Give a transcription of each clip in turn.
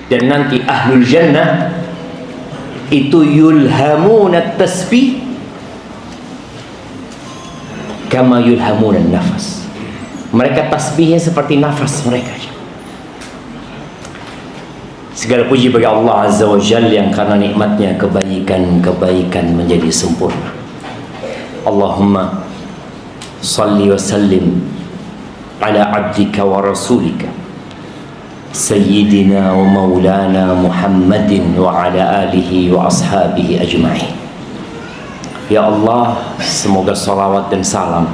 Dan nanti ahlul jannah itu yulhamuna tasbih kama yulhamuna nafas. Mereka tasbihnya seperti nafas mereka. Segala puji bagi Allah Azza wa Jalla yang karena nikmatnya kebaikan-kebaikan menjadi sempurna. Allahumma salli wa sallim ala abdika wa rasulika Sayyidina wa maulana Muhammadin wa ala alihi wa ashabihi ajma'in. Ya Allah, semoga salawat dan salam,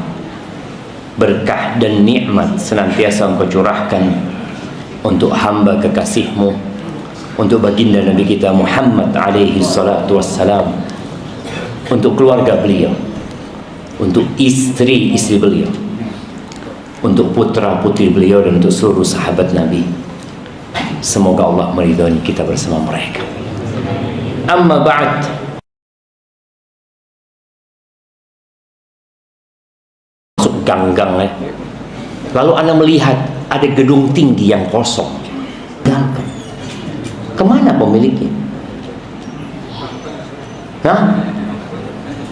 berkah dan nikmat senantiasa Engkau curahkan untuk hamba kekasih-Mu, untuk baginda Nabi kita Muhammad alaihi salatu wassalam, untuk keluarga beliau, untuk istri-istri beliau, untuk putra-putri beliau, dan untuk seluruh sahabat Nabi. Semoga Allah meridhai kita bersama mereka. Amma ba'd. Masuk ganggang ya. Lalu Anda melihat ada gedung tinggi yang kosong. Ganggang. Kemana pemiliknya? Hah?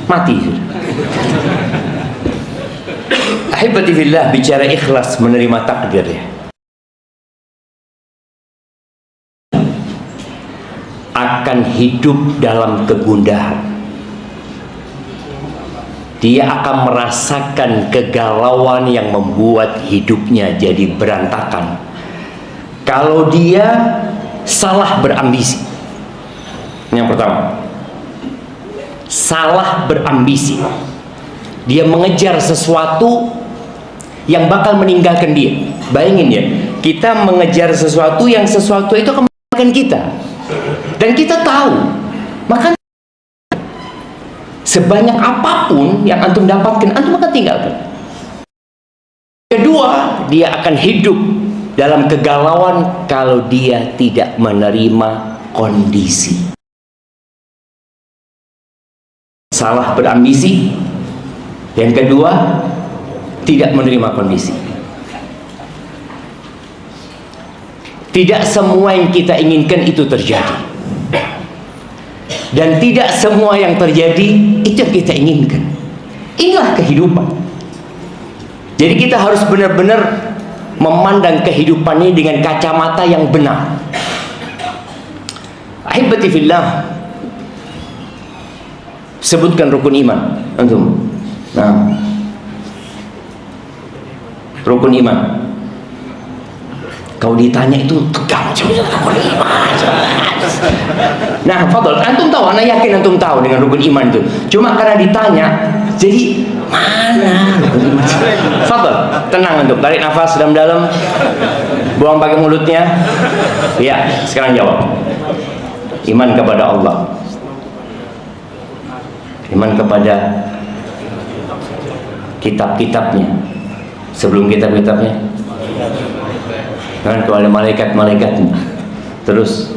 Mati sudah. Ahibati fillah, bicara ikhlas menerima takdir ya. Akan hidup dalam kegundahan. Dia akan merasakan kegalauan yang membuat hidupnya jadi berantakan kalau dia salah berambisi. Yang pertama, salah berambisi. Dia mengejar sesuatu yang bakal meninggalkan dia. Bayangin ya, kita mengejar sesuatu yang sesuatu itu akan meninggalkan kita. Dan kita tahu, maka sebanyak apapun yang antum dapatkan, antum akan tinggalkan. Kedua, dia akan hidup dalam kegalauan kalau dia tidak menerima kondisi. Salah berambisi. Yang kedua, tidak menerima kondisi. Tidak semua yang kita inginkan itu terjadi. Dan tidak semua yang terjadi itu yang kita inginkan. Inilah kehidupan. Jadi kita harus benar-benar memandang kehidupan ini dengan kacamata yang benar. Ahibati fillah, sebutkan rukun iman antum. Nah, rukun iman. Kau ditanya itu tegang. Nah, fadol, antum tahu, anak yakin antum tahu dengan rukun iman itu. Cuma karena ditanya, jadi mana rukun iman? Fadol, tenang antum, tarik nafas dalam-dalam, buang pakai mulutnya. Ya, sekarang jawab. Iman kepada Allah, iman kepada kitab-kitabnya, sebelum kitab-kitabnya, dan kepada malaikat-malaikatnya. Terus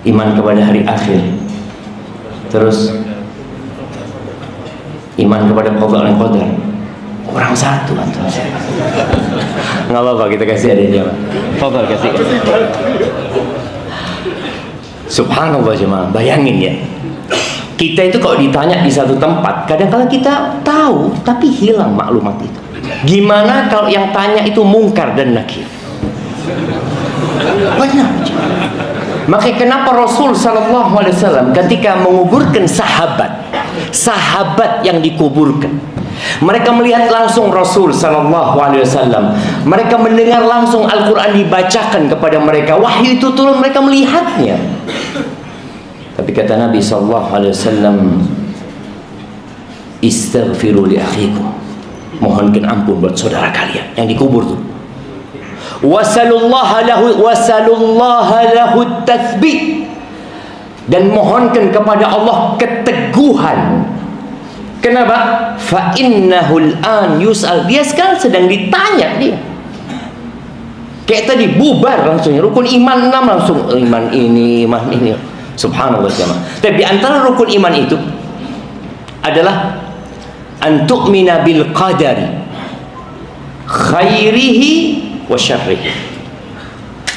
iman kepada hari akhir. Terus iman kepada qada dan qadar. Kurang satu antum. Nggak apa-apa, kita kasih ada jawab. Fadhal kasih. Subhanallah jemaah, bayangin ya. Kita itu kalau ditanya di satu tempat, kadang-kadang kita tahu tapi hilang maklumat itu. Gimana kalau yang tanya itu mungkar dan nakir? Banyak. Makanya kenapa Rasul Sallallahu Alaihi Wasallam ketika menguburkan sahabat yang dikuburkan, mereka melihat langsung Rasul Sallallahu Alaihi Wasallam, mereka mendengar langsung Al-Quran dibacakan kepada mereka, wahyu itu turun, mereka melihatnya. Tapi kata Nabi Sallallahu Alaihi Wasallam, istaghfiru li akhikum, mohonkan ampun buat saudara kalian yang dikubur tuh. Wasalullaha lahu tathbit, dan mohonkan kepada Allah keteguhan. Kenapa? Fa innahul an yus'al, dia sekarang sedang ditanya dia. Kayak tadi bubar langsung rukun iman 6 langsung iman ini, iman ini. Subhanallah jemaah. Tapi di antara rukun iman itu adalah an tu'mina bil qadari khairihi wa syarrihi.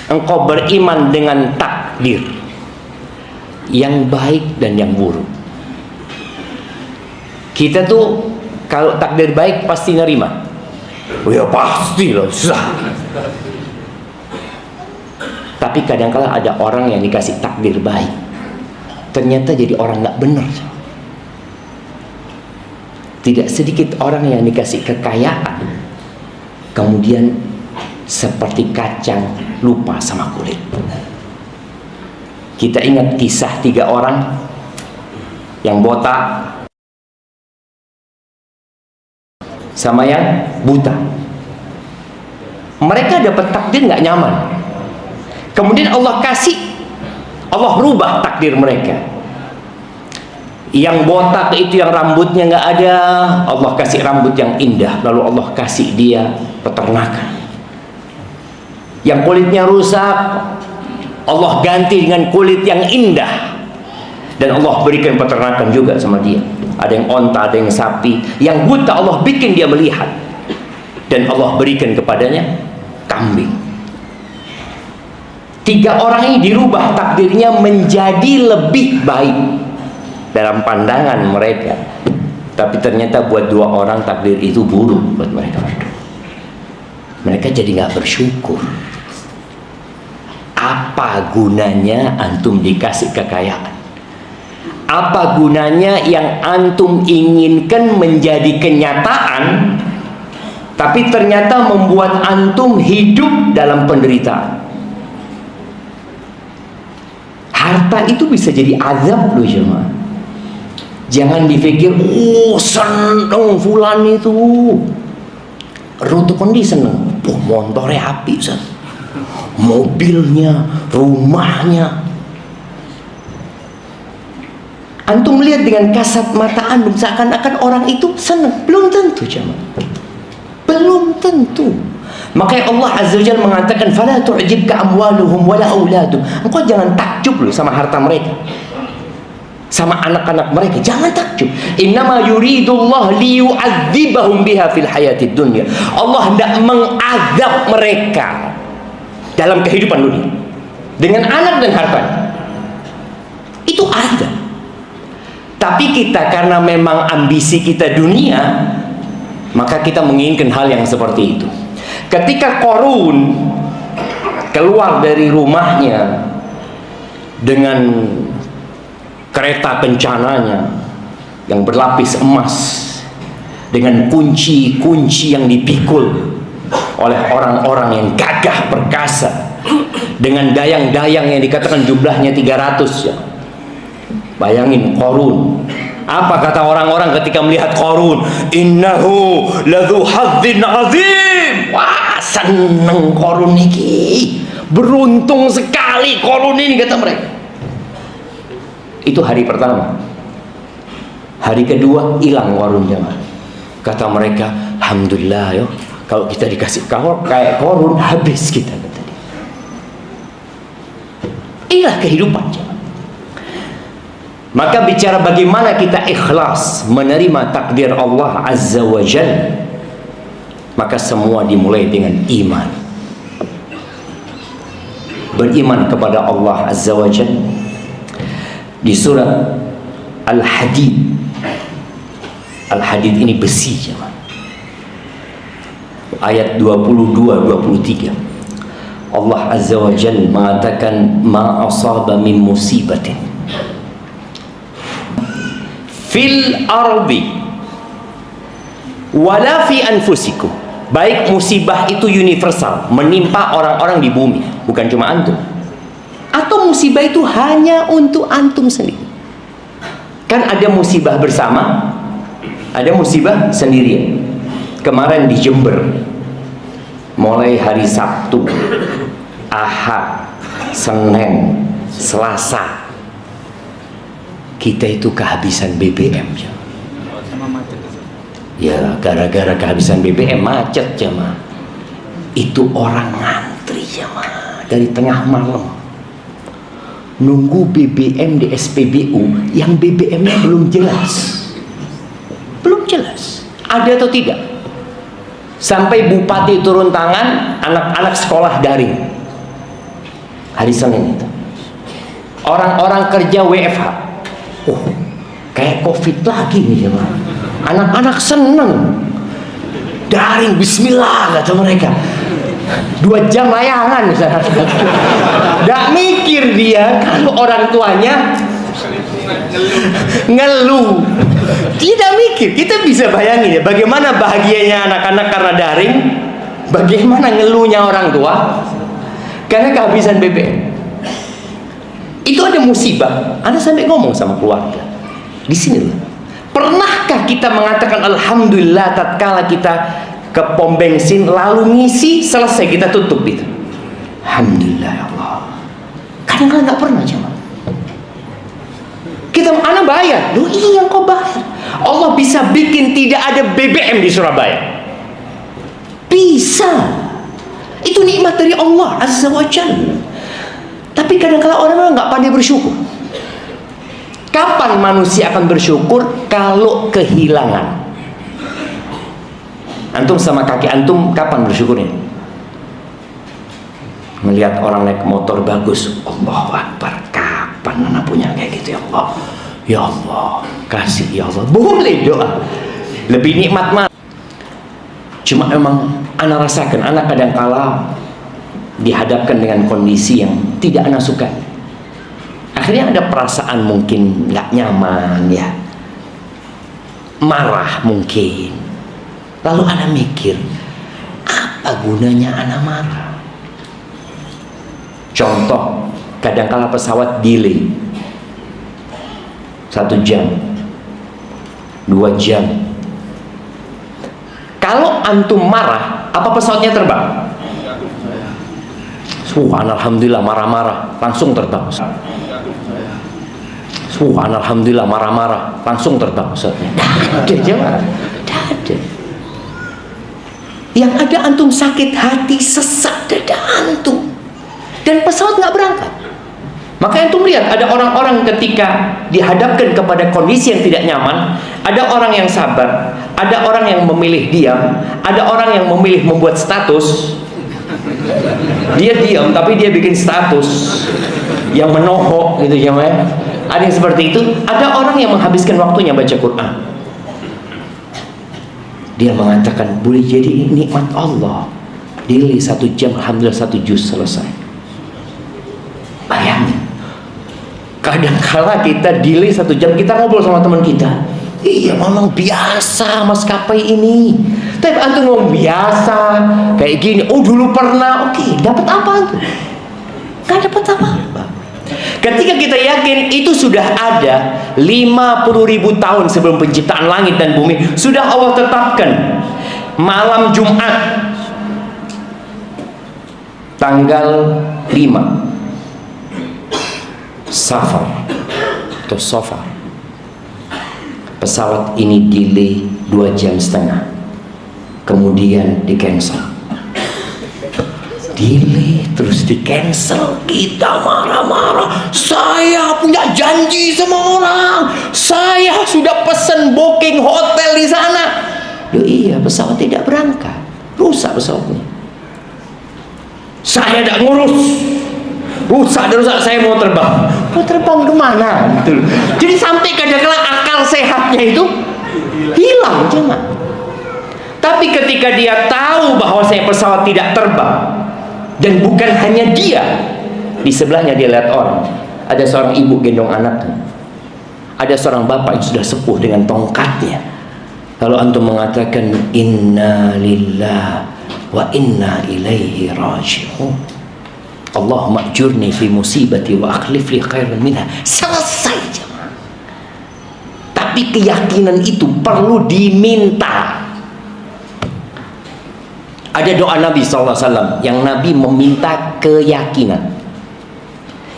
engkau beriman dengan takdir yang baik dan yang buruk. Kita tuh kalau takdir baik pasti nerima. Oh ya pasti loh, susah. Tapi kadang-kala ada orang yang dikasih takdir baik, ternyata jadi orang nggak benar. Tidak sedikit orang yang dikasih kekayaan, kemudian seperti kacang lupa sama kulit. Kita ingat kisah 3 orang yang botak sama yang buta. Mereka dapat takdir nggak nyaman. Kemudian Allah rubah takdir mereka. Yang botak itu yang rambutnya nggak ada, Allah kasih rambut yang indah. Lalu Allah kasih dia peternakan. Yang kulitnya rusak, Allah ganti dengan kulit yang indah. Dan Allah berikan peternakan juga sama dia. Ada yang onta, ada yang sapi. Yang buta Allah bikin dia melihat. Dan Allah berikan kepadanya kambing. 3 orang ini dirubah takdirnya menjadi lebih baik dalam pandangan mereka. Tapi ternyata buat 2 orang takdir itu buruk buat mereka. Mereka jadi nggak bersyukur. Apa gunanya antum dikasih kekayaan? Apa gunanya yang antum inginkan menjadi kenyataan, tapi ternyata membuat antum hidup dalam penderitaan? Harta itu bisa jadi azab loh jemaah. Jangan dipikir, seneng fulan itu, rutuk kondi seneng, motornya api, mobilnya, rumahnya. Antum melihat dengan kasat mata antum seakan-akan orang itu senang. Belum tentu jemaah. Belum tentu. Makanya Allah Azza wa Jalla mengatakan, "Fala tu'jibka amwaluhum wala auladuhum." Engkau jangan takjub loh sama harta mereka, sama anak-anak mereka. Jangan takjub. Innama yuridullah liyu'adzibahum biha fil hayatid dunya. Allah hendak mengazab mereka dalam kehidupan dunia dengan anak dan harta. Itu azab. Tapi kita karena memang ambisi kita dunia, maka kita menginginkan hal yang seperti itu. Ketika Qarun keluar dari rumahnya dengan kereta kencananya yang berlapis emas, dengan kunci-kunci yang dipikul oleh orang-orang yang gagah perkasa, dengan dayang-dayang yang dikatakan jumlahnya 300 ya. Bayangin Qarun. Apa kata orang-orang ketika melihat Qarun? Innahu ladzu hadzin azim. Wah, seneng Qarun niki. Beruntung sekali Qarun ini, kata mereka. Itu hari pertama. Hari kedua hilang Qarun jemaah. Kata mereka, alhamdulillah yo, kalau kita dikasih kayak Qarun habis kita, kata dia. Inilah kehidupan jemaah. Maka bicara bagaimana kita ikhlas menerima takdir Allah Azza wa Jalla, maka semua dimulai dengan iman. Beriman kepada Allah Azza wa Jalla. Di surat Al-Hadid, Al-Hadid ini besi jemaah, ayat 22-23, Allah Azza wa Jalla mengatakan, ma asaba min musibatin fil ardi wala fi anfusikum. Baik musibah itu universal, menimpa orang-orang di bumi, bukan cuma antum. Atau musibah itu hanya untuk antum sendiri. Kan ada musibah bersama, ada musibah sendirian. Kemarin di Jember, mulai hari Sabtu, Ahad, Senin, Selasa, kita itu kehabisan BBM ya. Ya, gara-gara kehabisan BBM macet jemaah. Itu orang ngantri jemaah dari tengah malam nunggu BBM di SPBU yang BBM-nya belum jelas. Belum jelas ada atau tidak. Sampai bupati turun tangan, anak-anak sekolah daring. hari Senin itu. Orang-orang kerja WFH. Oh, kayak COVID lagi nih jemaah. Anak-anak seneng. Daring, bismillah kata mereka. 2 jam layangan misalnya. Nggak mikir dia kalau orang tuanya ngeluh. Tidak mikir. Kita bisa bayangin ya bagaimana bahagianya anak-anak karena daring, bagaimana ngeluhnya orang tua karena kehabisan BBM. Itu ada musibah. Anda sampai ngomong sama keluarga. Di sini loh. Pernahkah kita mengatakan alhamdulillah tatkala kita ke pom bensin lalu ngisi selesai kita tutup itu? Alhamdulillah ya Allah. Kadang-kadang nggak pernah cuma. Kita anak bayar. Loh iya kau bayar. Allah bisa bikin tidak ada BBM di Surabaya. Bisa. Itu nikmat dari Allah Azza wa Jalla. Tapi kadang-kadang orang nggak pandai bersyukur. Kapan manusia akan bersyukur? Kalau kehilangan. Antum sama kaki antum kapan bersyukurnya? Melihat orang naik motor bagus, Allahu Akbar. Kapan anak punya kayak gitu ya Allah? Ya Allah, kasih ya Allah. Boleh doa. Lebih nikmat mah. Cuma emang anak rasakan, anak kadang-kala dihadapkan dengan kondisi yang tidak anak suka. Akhirnya ada perasaan mungkin nggak nyaman ya, marah mungkin. Lalu anak mikir, apa gunanya anak marah? Contoh, kadang-kala pesawat delay 1 jam, 2 jam. Kalau antum marah, apa pesawatnya terbang? Alhamdulillah marah-marah langsung terbang. Alhamdulillah marah-marah langsung terbang pesawatnya. Ada. Yang ada antum sakit hati, sesak dada antum, dan pesawat nggak berangkat. Maka antum lihat ada orang-orang ketika dihadapkan kepada kondisi yang tidak nyaman, ada orang yang sabar, ada orang yang memilih diam, ada orang yang memilih membuat status. Dia diam tapi dia bikin status yang menohok gitu ya. Ada yang seperti itu. Ada orang yang menghabiskan waktunya baca Quran. Dia mengatakan boleh jadi nikmat Allah. Delay 1 jam, alhamdulillah 1 juz selesai. Bayangin. Kadang-kala kita delay 1 jam, kita ngobrol sama teman kita. Iya memang biasa maskapai ini. Tapi antum ngomong biasa kayak gini. Oh dulu pernah. Oke, dapat apa antum? Gak dapat apa-apa. Ketika kita yakin itu sudah ada 50.000 tahun sebelum penciptaan langit dan bumi, sudah Allah tetapkan malam Jumat tanggal 5 Safar atau Safar, pesawat ini delay 2,5 jam, kemudian di cancel. Delay terus di cancel, kita marah-marah. Saya punya janji sama orang, saya sudah pesen booking hotel di sana. Loh iya, pesawat tidak berangkat, rusak pesawatnya. Saya tidak ngurus, rusak, saya mau terbang. Mau terbang kemana? Gitu. Jadi sampai kadang-kadang akal sehatnya itu hilang cuma. Tapi ketika dia tahu bahwa saya pesawat tidak terbang, dan bukan hanya dia, di sebelahnya dia lihat orang, ada seorang ibu gendong anaknya, ada seorang bapak yang sudah sepuh dengan tongkatnya. Lalu antum mengatakan inna lillah wa inna ilaihi raji'un, Allahumma ajurni fi musibati wa akhlif li khairan minha. Selesai jemaah. Tapi keyakinan itu perlu diminta. Ada doa Nabi SAW yang Nabi meminta keyakinan,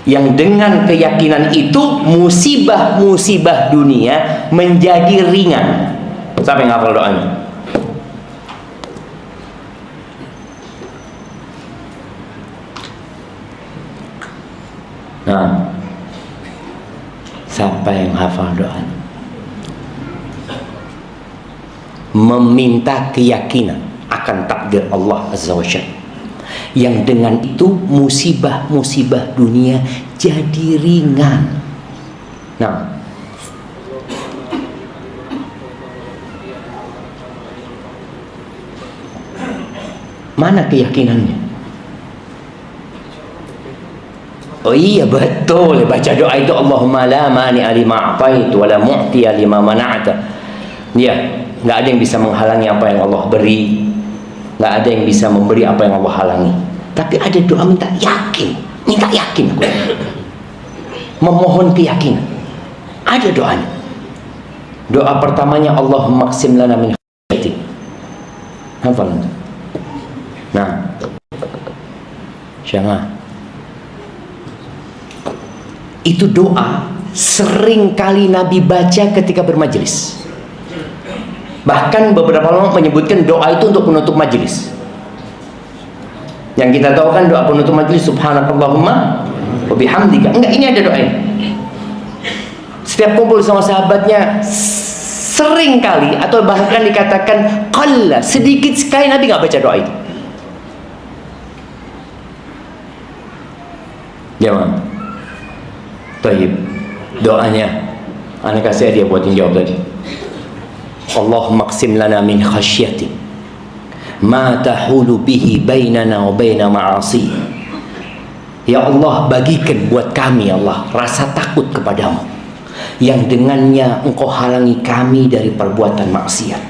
yang dengan keyakinan itu musibah-musibah dunia menjadi ringan. Siapa yang hafal doanya? Nah, siapa yang hafal doanya? Meminta keyakinan akan takdir Allah Azza wa Jalla. yang dengan itu musibah-musibah dunia jadi ringan. Nah, mana keyakinannya? Oh iya betul, baca doa itu Allahumma la mani'a lima a'taitu wa la mu'tiya lima mana'ta. Ya, nggak ada yang bisa menghalangi apa yang Allah beri, nggak ada yang bisa memberi apa yang Allah halangi. Tapi ada doa minta yakin aku. Memohon keyakinan. Ada doanya. Doa pertamanya Allahumma qsim lana min khashyatik. Hafal. Nah, jangan. Itu doa sering kali Nabi baca ketika bermajelis. Bahkan beberapa ulama menyebutkan doa itu untuk penutup majelis. Yang kita tahu kan doa penutup majelis subhanakallahumma wa bihamdika. Enggak, ini ada doa ini. Setiap kumpul sama sahabatnya sering kali atau bahkan dikatakan qalla, sedikit sekali Nabi nggak baca doa itu. Jangan. Baik, doanya ana kasih dia buat yang jawab tadi. Allahumma qsim lana min khasyatik ma tahulu bihi bainana wa baina ma'asi. Ya Allah, bagikan buat kami ya Allah rasa takut kepadamu yang dengannya engkau halangi kami dari perbuatan maksiat.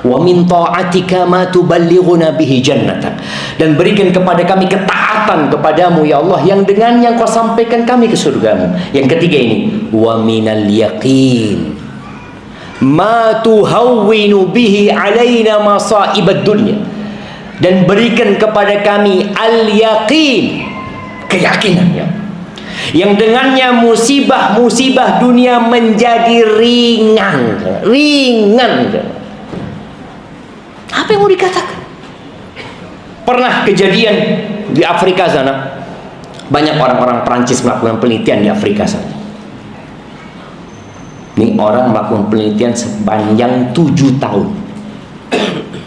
Wa min ta'atika ma tuballighuna bihi jannatak, dan berikan kepada kami ketaatan kepadamu ya Allah yang dengannya engkau sampaikan kami ke surgamu. Yang ketiga ini, wa minal yaqin ma tuhawwinu bihi alaina masaibad dunya, dan berikan kepada kami al-yaqin, keyakinan ya, yang dengannya musibah-musibah dunia menjadi ringan. Apa yang mau dikatakan? Pernah kejadian di Afrika sana, banyak orang-orang Perancis melakukan penelitian di Afrika sana. Ini orang melakukan penelitian sepanjang 7 tahun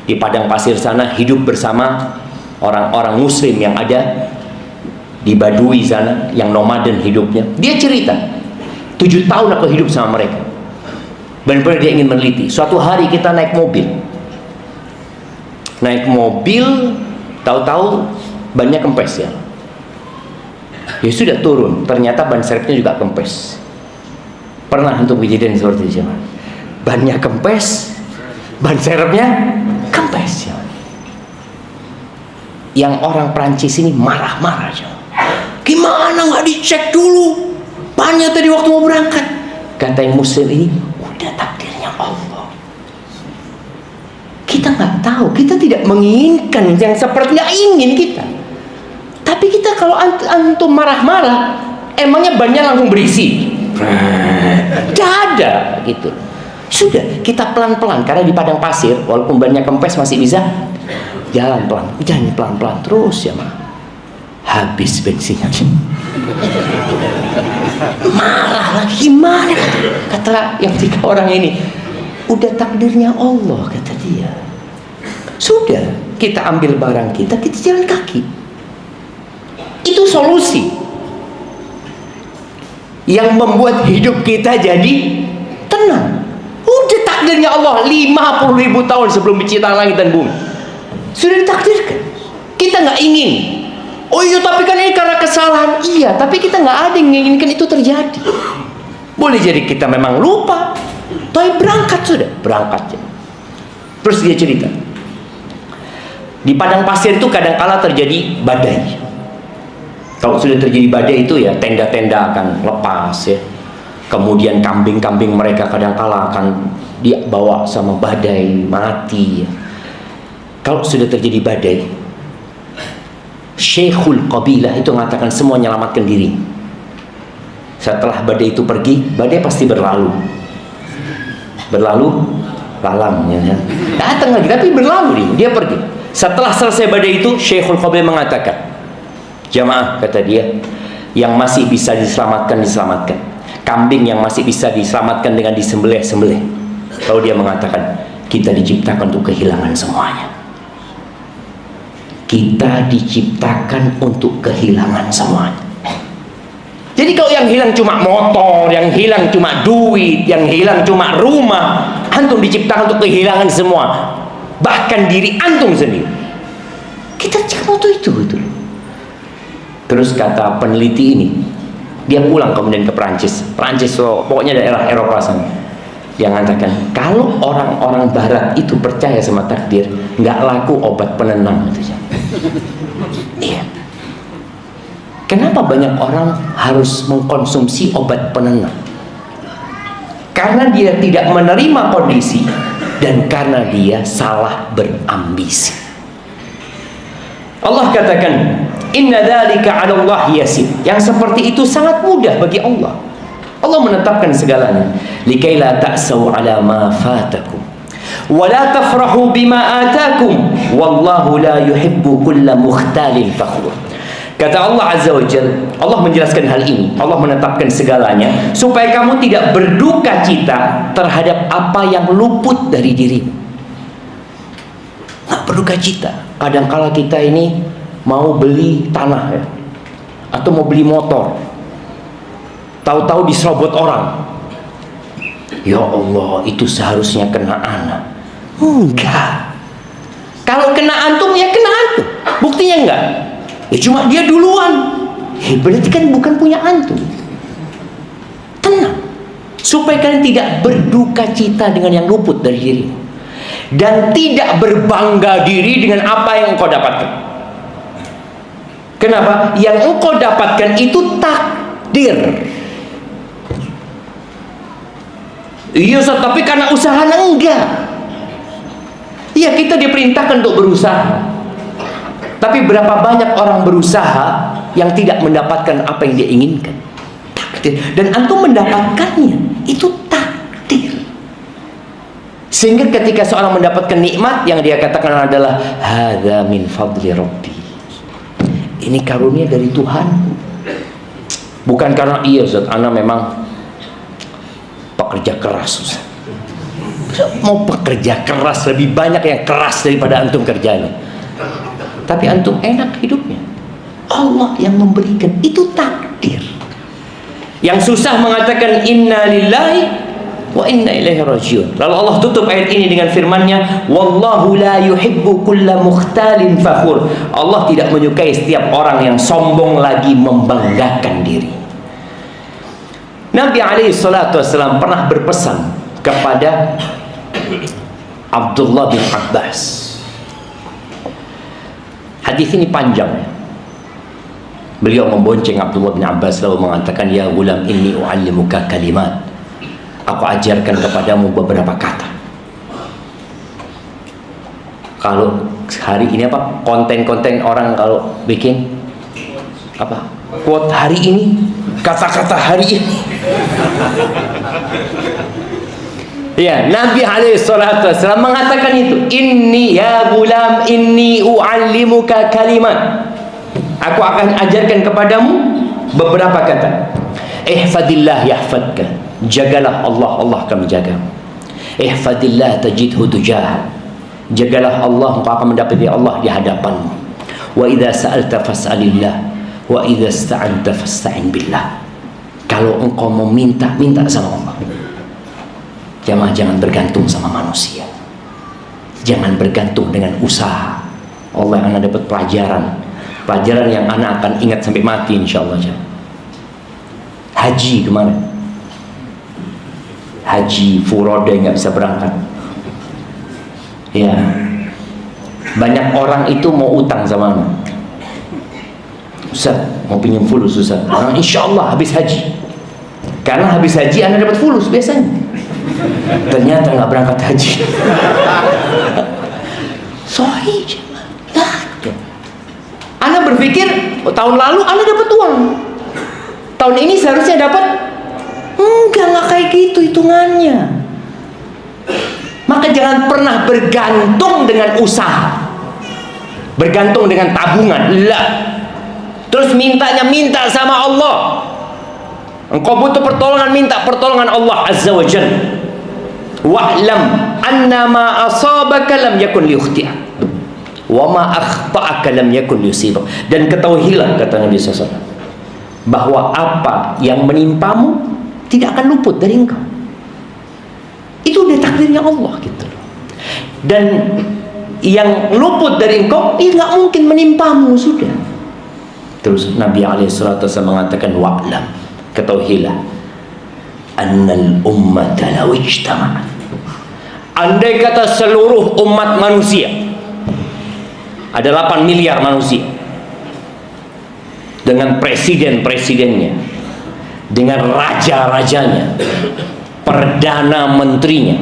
di padang pasir sana, hidup bersama orang-orang muslim yang ada di Badui sana, yang nomaden hidupnya. Dia cerita 7 tahun aku hidup sama mereka. Benar-benar dia ingin meneliti. Suatu hari kita naik mobil, tahu-tahu bannya kempes ya. Ya sudah turun, ternyata ban serepnya juga kempes. Pernah untuk kejadian seperti itu, bannya kempes, ban serepnya kempes ya. Yang orang Prancis ini marah-marah ya. Gimana nggak dicek dulu bannya tadi waktu mau berangkat? Kata yang muslim ini, udah takdirnya Allah. Kita nggak tahu, kita tidak menginginkan yang seperti, nggak ingin kita. Tapi kita kalau antum marah-marah, emangnya bannya langsung berisi? Tidak ada gitu. Sudah, kita pelan-pelan, karena di padang pasir walaupun bannya kempes masih bisa jalan pelan-pelan terus ya mah. Habis bensinnya. Marah lagi, gimana kata yang 3 orang ini? Udah takdirnya Allah kata dia. Sudah, kita ambil barang kita jalan kaki. Itu solusi yang membuat hidup kita jadi tenang. Udah takdirnya Allah 50.000 tahun sebelum diciptakan langit dan bumi. Sudah ditakdirkan. Kita nggak ingin. Oh iya, tapi kan ini karena kesalahan. Iya, tapi kita nggak ada yang menginginkan itu terjadi. Boleh jadi kita memang lupa. Tapi berangkat sudah, berangkat. Terus dia cerita, di padang pasir itu kadang-kala terjadi badai. Kalau sudah terjadi badai itu ya tenda-tenda akan lepas ya. Kemudian kambing-kambing mereka kadang-kala akan dibawa sama badai, mati ya. Kalau sudah terjadi badai, Syekhul Qabilah itu mengatakan semua menyelamatkan diri. Setelah badai itu pergi, badai pasti berlalu lalang ya. Datang lagi tapi berlalu dia pergi. Setelah selesai badai itu, Syekhul Qabilah mengatakan, jamaah kata dia, yang masih bisa diselamatkan. Kambing yang masih bisa diselamatkan dengan disembelih. Lalu dia mengatakan, kita diciptakan untuk kehilangan semuanya. Kita diciptakan untuk kehilangan semuanya. Jadi kalau yang hilang cuma motor, yang hilang cuma duit, yang hilang cuma rumah, antum diciptakan untuk kehilangan semua, bahkan diri antum sendiri. Kita cuma itu. Terus kata peneliti ini, dia pulang kemudian ke Perancis, pokoknya daerah Eropa sana. Dia mengatakan kalau orang-orang Barat itu percaya sama takdir, nggak laku obat penenang itu. Iya. Kenapa banyak orang harus mengkonsumsi obat penenang? Karena dia tidak menerima kondisi dan karena dia salah berambisi. Allah katakan, inna dzalika 'ala Allah yasir. Yang seperti itu sangat mudah bagi Allah. Allah menetapkan segalanya. Likaila ta'sau 'ala ma fatakum wa la tafrahu bima atakum wallahu la yuhibbu kulla mukhtalin fakhur. Kata Allah Azza wa Jalla, Allah menjelaskan hal ini. Allah menetapkan segalanya supaya kamu tidak berduka cita terhadap apa yang luput dari dirimu. Nggak berduka cita. Kadang-kala kita ini mau beli tanah ya, atau mau beli motor, tahu-tahu diserobot orang. Ya Allah, itu seharusnya kena anak. Enggak. Kalau kena antum ya kena antum. Buktinya enggak? Ya cuma dia duluan. Berarti kan bukan punya antum. Tenang. Supaya kalian tidak berduka cita dengan yang luput dari dirimu. Dan tidak berbangga diri dengan apa yang engkau dapatkan. Kenapa? Yang engkau dapatkan itu takdir. Iya Ustaz, tapi karena usaha enggak. Iya, kita diperintahkan untuk berusaha. Tapi berapa banyak orang berusaha yang tidak mendapatkan apa yang dia inginkan? Takdir. Dan antum mendapatkannya, itu takdir. Sehingga ketika seorang mendapatkan nikmat, yang dia katakan adalah hadza min fadli rabbi. Ini karunia dari Tuhan. Bukan karena iya Ustaz, ana memang pekerja keras Ustaz. Mau pekerja keras, lebih banyak yang keras daripada antum kerjanya. Tapi antum enak hidupnya. Allah yang memberikan, itu takdir. Yang susah mengatakan inna lillahi wa inna ilaihi rajiun. Lalu Allah tutup ayat ini dengan firman-Nya, wallahu la yuhibbu kulla mukhtalin fakhur. Allah tidak menyukai setiap orang yang sombong lagi membanggakan diri. Nabi alaihi salatu wasallam pernah berpesan kepada Abdullah bin Abbas. Hadis ini panjang. Beliau membonceng Abdullah bin Abbas lalu mengatakan, ya gulam inni u'allimuka kalimat. Aku ajarkan kepadamu beberapa kata. Kalau hari ini apa konten-konten orang kalau bikin apa quote hari ini, kata-kata hari ini. Ya, Nabi alaihi salatu wasallam mengatakan itu, inni ya gulam inni u'allimuka kalimat. Aku akan ajarkan kepadamu beberapa kata. Ihfadillah yahfadka. Jagalah Allah, Allah akan menjagamu. Ihfadillah tajidhu tujah. Jagalah Allah, engkau akan mendapati Allah di hadapanmu. Wa idza sa'alta fas'alillah wa idza ista'anta fasta'in billah. Kalau engkau mau minta, minta sama Allah. Jangan bergantung sama manusia. Jangan bergantung dengan usaha. Allah yang akan dapat pelajaran yang anak akan ingat sampai mati insyaallah. Haji kemarin, haji furoda nggak bisa berangkat. Ya, banyak orang itu mau utang sama anak. Ustaz, mau pinjam fulus Ustaz. Orang insyaallah habis haji. Karena habis haji anak dapat fulus biasanya. Ternyata nggak berangkat haji. Sahih. Ana berpikir tahun lalu Ana dapat uang, tahun ini seharusnya dapat. Enggak kayak gitu hitungannya. Maka jangan pernah bergantung dengan usaha, bergantung dengan tabungan. Lah, terus minta sama Allah. Engkau butuh pertolongan, minta pertolongan Allah Azza wa Jalla. Wa'lam annama asabaka lam yakun liyukhti'ak wa ma akhta'aka lam yakun yusibak. Dan ketahuilah, kata Nabi SAW, bahwa apa yang menimpamu tidak akan luput dari engkau. Itu udah takdirnya Allah gitu. Dan yang luput dari engkau itu nggak mungkin menimpamu, sudah. Terus Nabi SAW mengatakan, wa'lam, ketahuilah, annal ummata law ijtama'at, andai kata seluruh umat manusia, ada 8 miliar manusia, dengan presiden-presidennya, dengan raja-rajanya, perdana menterinya,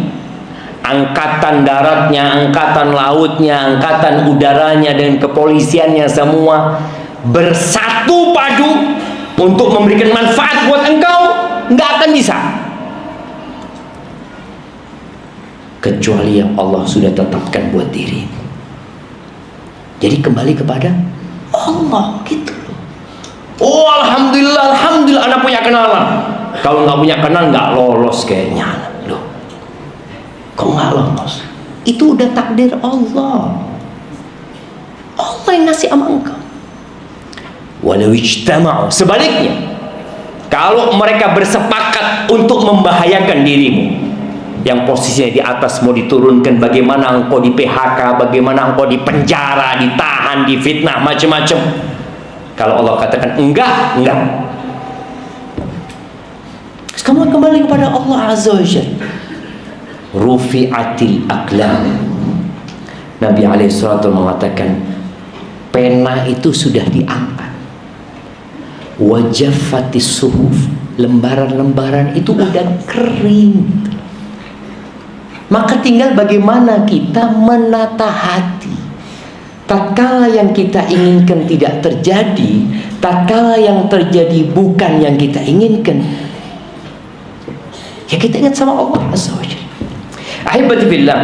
angkatan daratnya, angkatan lautnya, angkatan udaranya, dan kepolisiannya, semua bersatu padu untuk memberikan manfaat buat engkau, nggak akan bisa, kecuali yang Allah sudah tetapkan buat dirimu. Jadi kembali kepada Allah gitu loh. Oh alhamdulillah, alhamdulillah anak punya kenalan. Kalau nggak punya kenalan nggak lolos kayaknya loh. Kok nggak lolos? Itu udah takdir Allah. Allah yang ngasih sama engkau. Walau ijtama'u, sebaliknya, kalau mereka bersepakat untuk membahayakan dirimu, yang posisinya di atas mau diturunkan, bagaimana engkau di PHK, bagaimana engkau di penjara, ditahan, difitnah, macam-macam. Kalau Allah katakan enggak. Kamu kembali kepada Allah Azza wa Jalla. Rufi'atil aqlam. Nabi SAW mengatakan, pena itu sudah diangkat. Wajaffatis suhuf, lembaran-lembaran itu udah kering. Maka tinggal bagaimana kita menata hati. Tatkala yang kita inginkan tidak terjadi, tatkala yang terjadi bukan yang kita inginkan, ya kita ingat sama Allah Azza wa Jalla. Ahibati billah,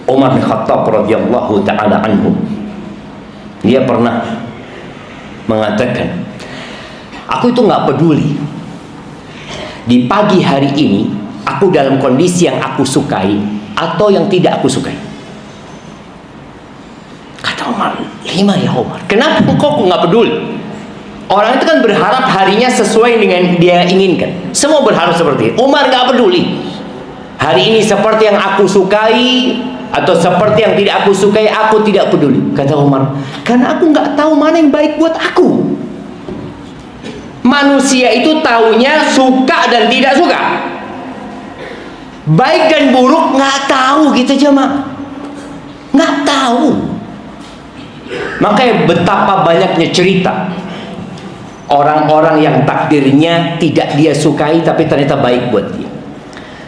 Umar bin Khattab radhiyallahu ta'ala anhu, dia pernah mengatakan, aku itu nggak peduli di pagi hari ini aku dalam kondisi yang aku sukai atau yang tidak aku sukai. Kata Umar, 5 ya Umar. Kenapa kok nggak peduli? Orang itu kan berharap harinya sesuai dengan dia inginkan. Semua berharap seperti itu. Umar nggak peduli. Hari ini seperti yang aku sukai atau seperti yang tidak aku sukai, aku tidak peduli. Kata Umar, karena aku nggak tahu mana yang baik buat aku. Manusia itu taunya suka dan tidak suka. Baik dan buruk nggak tahu gitu jemaah, nggak tahu. Makanya betapa banyaknya cerita orang-orang yang takdirnya tidak dia sukai tapi ternyata baik buat dia.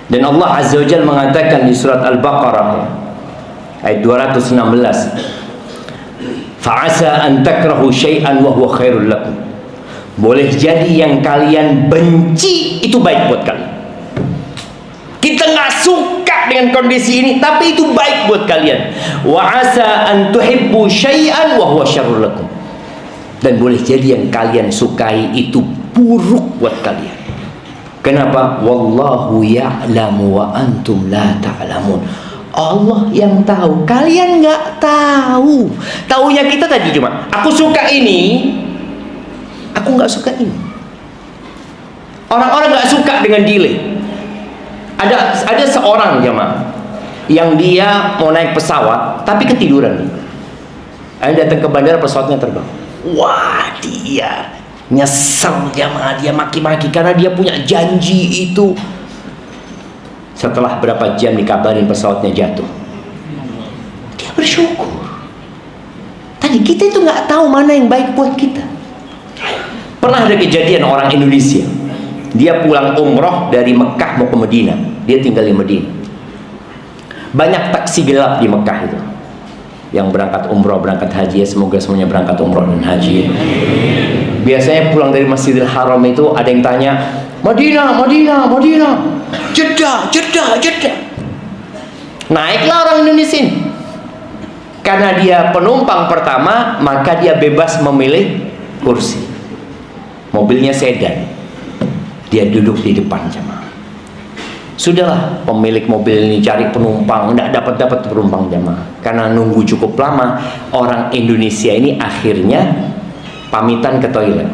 Dan Allah Azza wa Jalla mengatakan di surat Al-Baqarah ayat 216, fa'asa an takrahu syai'an wa huwa khairul lakum. Boleh jadi yang kalian benci itu baik buat kalian. Kita nggak suka dengan kondisi ini, tapi itu baik buat kalian. Wa asa an tuhibbu syai'an wa huwa syarrul lakum. Dan boleh jadi yang kalian sukai itu buruk buat kalian. Kenapa? Wallahu ya'lamu wa antum la ta'lamun. Allah yang tahu, kalian nggak tahu. Taunya kita tadi cuma, aku suka ini, aku nggak suka ini. Orang-orang nggak suka dengan delay. Ada seorang jemaah yang dia mau naik pesawat tapi ketiduran. Ada datang ke bandara, pesawatnya terbang. Wah, dia nyesel jemaah, dia maki-maki karena dia punya janji itu. Setelah berapa jam dikabarin pesawatnya jatuh, dia bersyukur. Tadi kita itu nggak tahu mana yang baik buat kita. Pernah ada kejadian orang Indonesia, dia pulang umroh dari Mekah mau ke Medina. Dia tinggal di Medina. Banyak taksi gelap di Mekah itu, yang berangkat umroh, berangkat haji. Ya, semoga semuanya berangkat umroh dan haji. Biasanya pulang dari Masjidil Haram itu ada yang tanya, Madinah, Madinah, Madinah, Jeddah, Jeddah, Jeddah. Naiklah orang Indonesia ini. Karena dia penumpang pertama, maka dia bebas memilih kursi. Mobilnya sedan, dia duduk di depan jemaah. Sudahlah, pemilik mobil ini cari penumpang, tidak dapat penumpang jamaah. Karena nunggu cukup lama, orang Indonesia ini akhirnya pamitan ke toilet.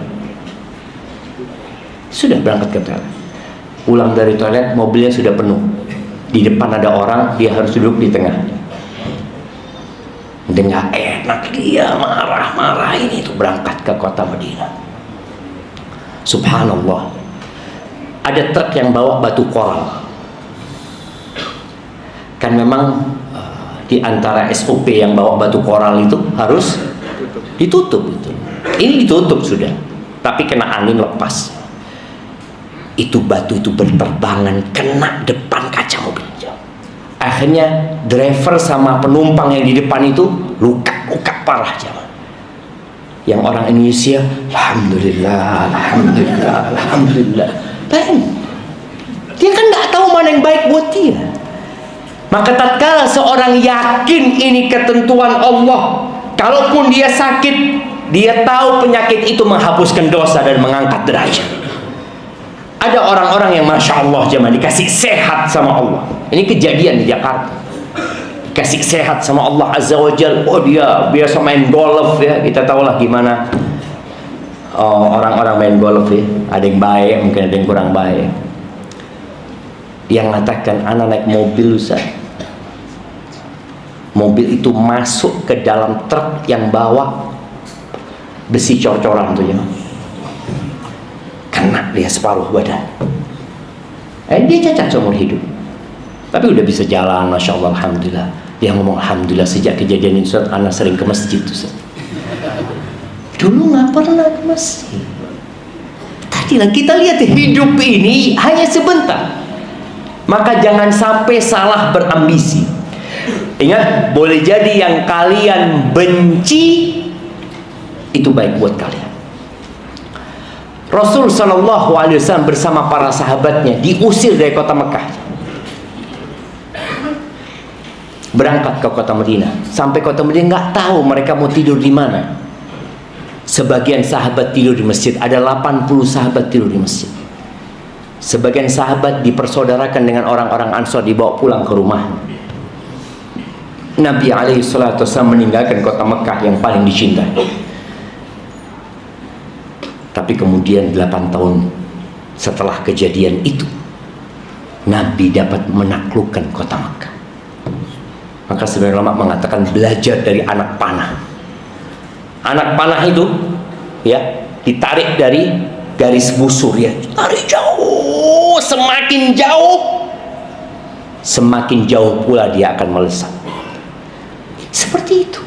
Sudah berangkat ke toilet, pulang dari toilet mobilnya sudah penuh. Di depan ada orang, dia harus duduk di tengah. Udah nggak enak, dia marah-marah ini tuh berangkat ke kota Madinah. Subhanallah, ada truk yang bawa batu koral. Kan memang di antara SOP yang bawa batu koral itu harus ditutup itu. Ini ditutup sudah, tapi kena angin lepas. Itu batu itu berterbangan kena depan kaca mobil. Akhirnya driver sama penumpang yang di depan itu luka parah jamaah. Yang orang Indonesia, alhamdulillah, alhamdulillah, alhamdulillah. Dia kan nggak tahu mana yang baik buat dia. Maka tatkala seorang yakin ini ketentuan Allah, kalaupun dia sakit, dia tahu penyakit itu menghapuskan dosa dan mengangkat derajat. Ada orang-orang yang masya Allah jemaah dikasih sehat sama Allah. Ini kejadian di Jakarta. Dikasih sehat sama Allah Azza wa Jal. Oh, dia biasa main golf ya. Kita tahulah gimana orang-orang main golf ya. Ada yang baik, mungkin ada yang kurang baik. Yang mengatakan anak naik mobil Ustaz, mobil itu masuk ke dalam truk yang bawa besi cor-coran tuh ya, kena dia separuh badan. Dia cacat seumur hidup, tapi udah bisa jalan, masya Allah, alhamdulillah. Dia ngomong alhamdulillah sejak kejadian itu anak sering ke masjid tuh. Dulu nggak pernah ke masjid. Tadilah kita lihat hidup ini hanya sebentar. Maka jangan sampai salah berambisi. Ingat, boleh jadi yang kalian benci itu baik buat kalian. Rasul Shallallahu Alaihi Wasallam bersama para sahabatnya diusir dari kota Mekah, berangkat ke kota Madinah. Sampai kota Madinah nggak tahu mereka mau tidur di mana. Sebagian sahabat tidur di masjid, ada 80 sahabat tidur di masjid. Sebagian sahabat dipersaudarakan dengan orang-orang Ansor, dibawa pulang ke rumah. Nabi SAW meninggalkan kota Mekah yang paling dicintai. Tapi kemudian 8 tahun setelah kejadian itu, Nabi dapat menaklukkan kota Mekah. Maka sebenarnya ulama mengatakan belajar dari anak panah. Anak panah itu ya ditarik dari garis busur ya, tarik jauh, semakin jauh pula dia akan melesat. Seperti itu.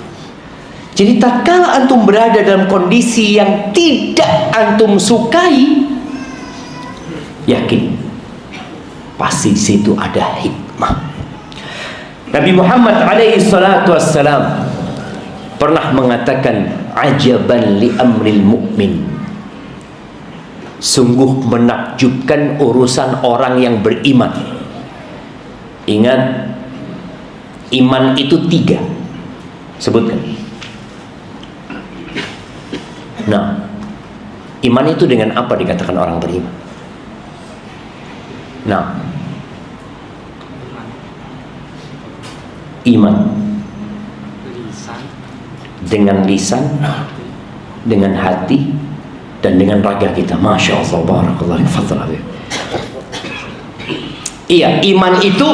Jadi tatkala antum berada dalam kondisi yang tidak antum sukai, yakin pasti di situ ada hikmah. Nabi Muhammad alaihi salatu wassalam pernah mengatakan, ajaban li amril mu'min. Sungguh menakjubkan urusan orang yang beriman. Ingat, iman itu 3. Sebutkan. Nah, iman itu dengan apa dikatakan orang beriman? Nah, iman dengan lisan, dengan hati, dan dengan raga kita. Masya Allah, barakallah, iya, iman itu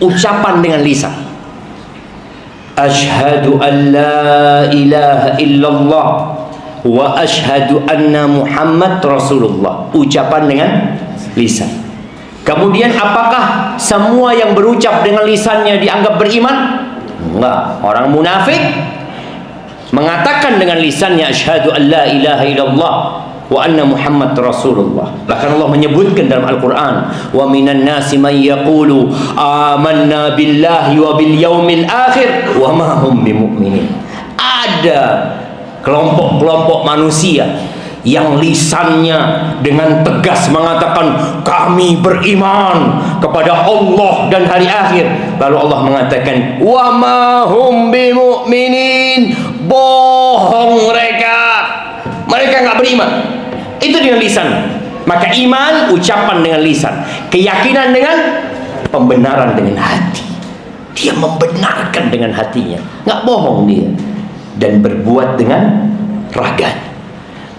ucapan dengan lisan. Ashhadu an la ilaha illallah wa ashhadu anna Muhammad Rasulullah. Ucapan dengan lisan. Kemudian apakah semua yang berucap dengan lisannya dianggap beriman? Enggak. Orang munafik mengatakan dengan lisannya asyhadu an la ilaha illallah wa anna Muhammad Rasulullah. Bahkan Allah menyebutkan dalam Al-Quran, wa minan nasi man yaqulu amanna billahi wa bil yaumil akhir wa ma hum bimu'minin. Ada kelompok-kelompok manusia yang lisannya dengan tegas mengatakan kami beriman kepada Allah dan hari akhir, lalu Allah mengatakan wa ma hum bimu'minin, bohong mereka nggak beriman. Itu dengan lisan. Maka iman ucapan dengan lisan, keyakinan dengan pembenaran dengan hati. Dia membenarkan dengan hatinya, nggak bohong dia, dan berbuat dengan raga.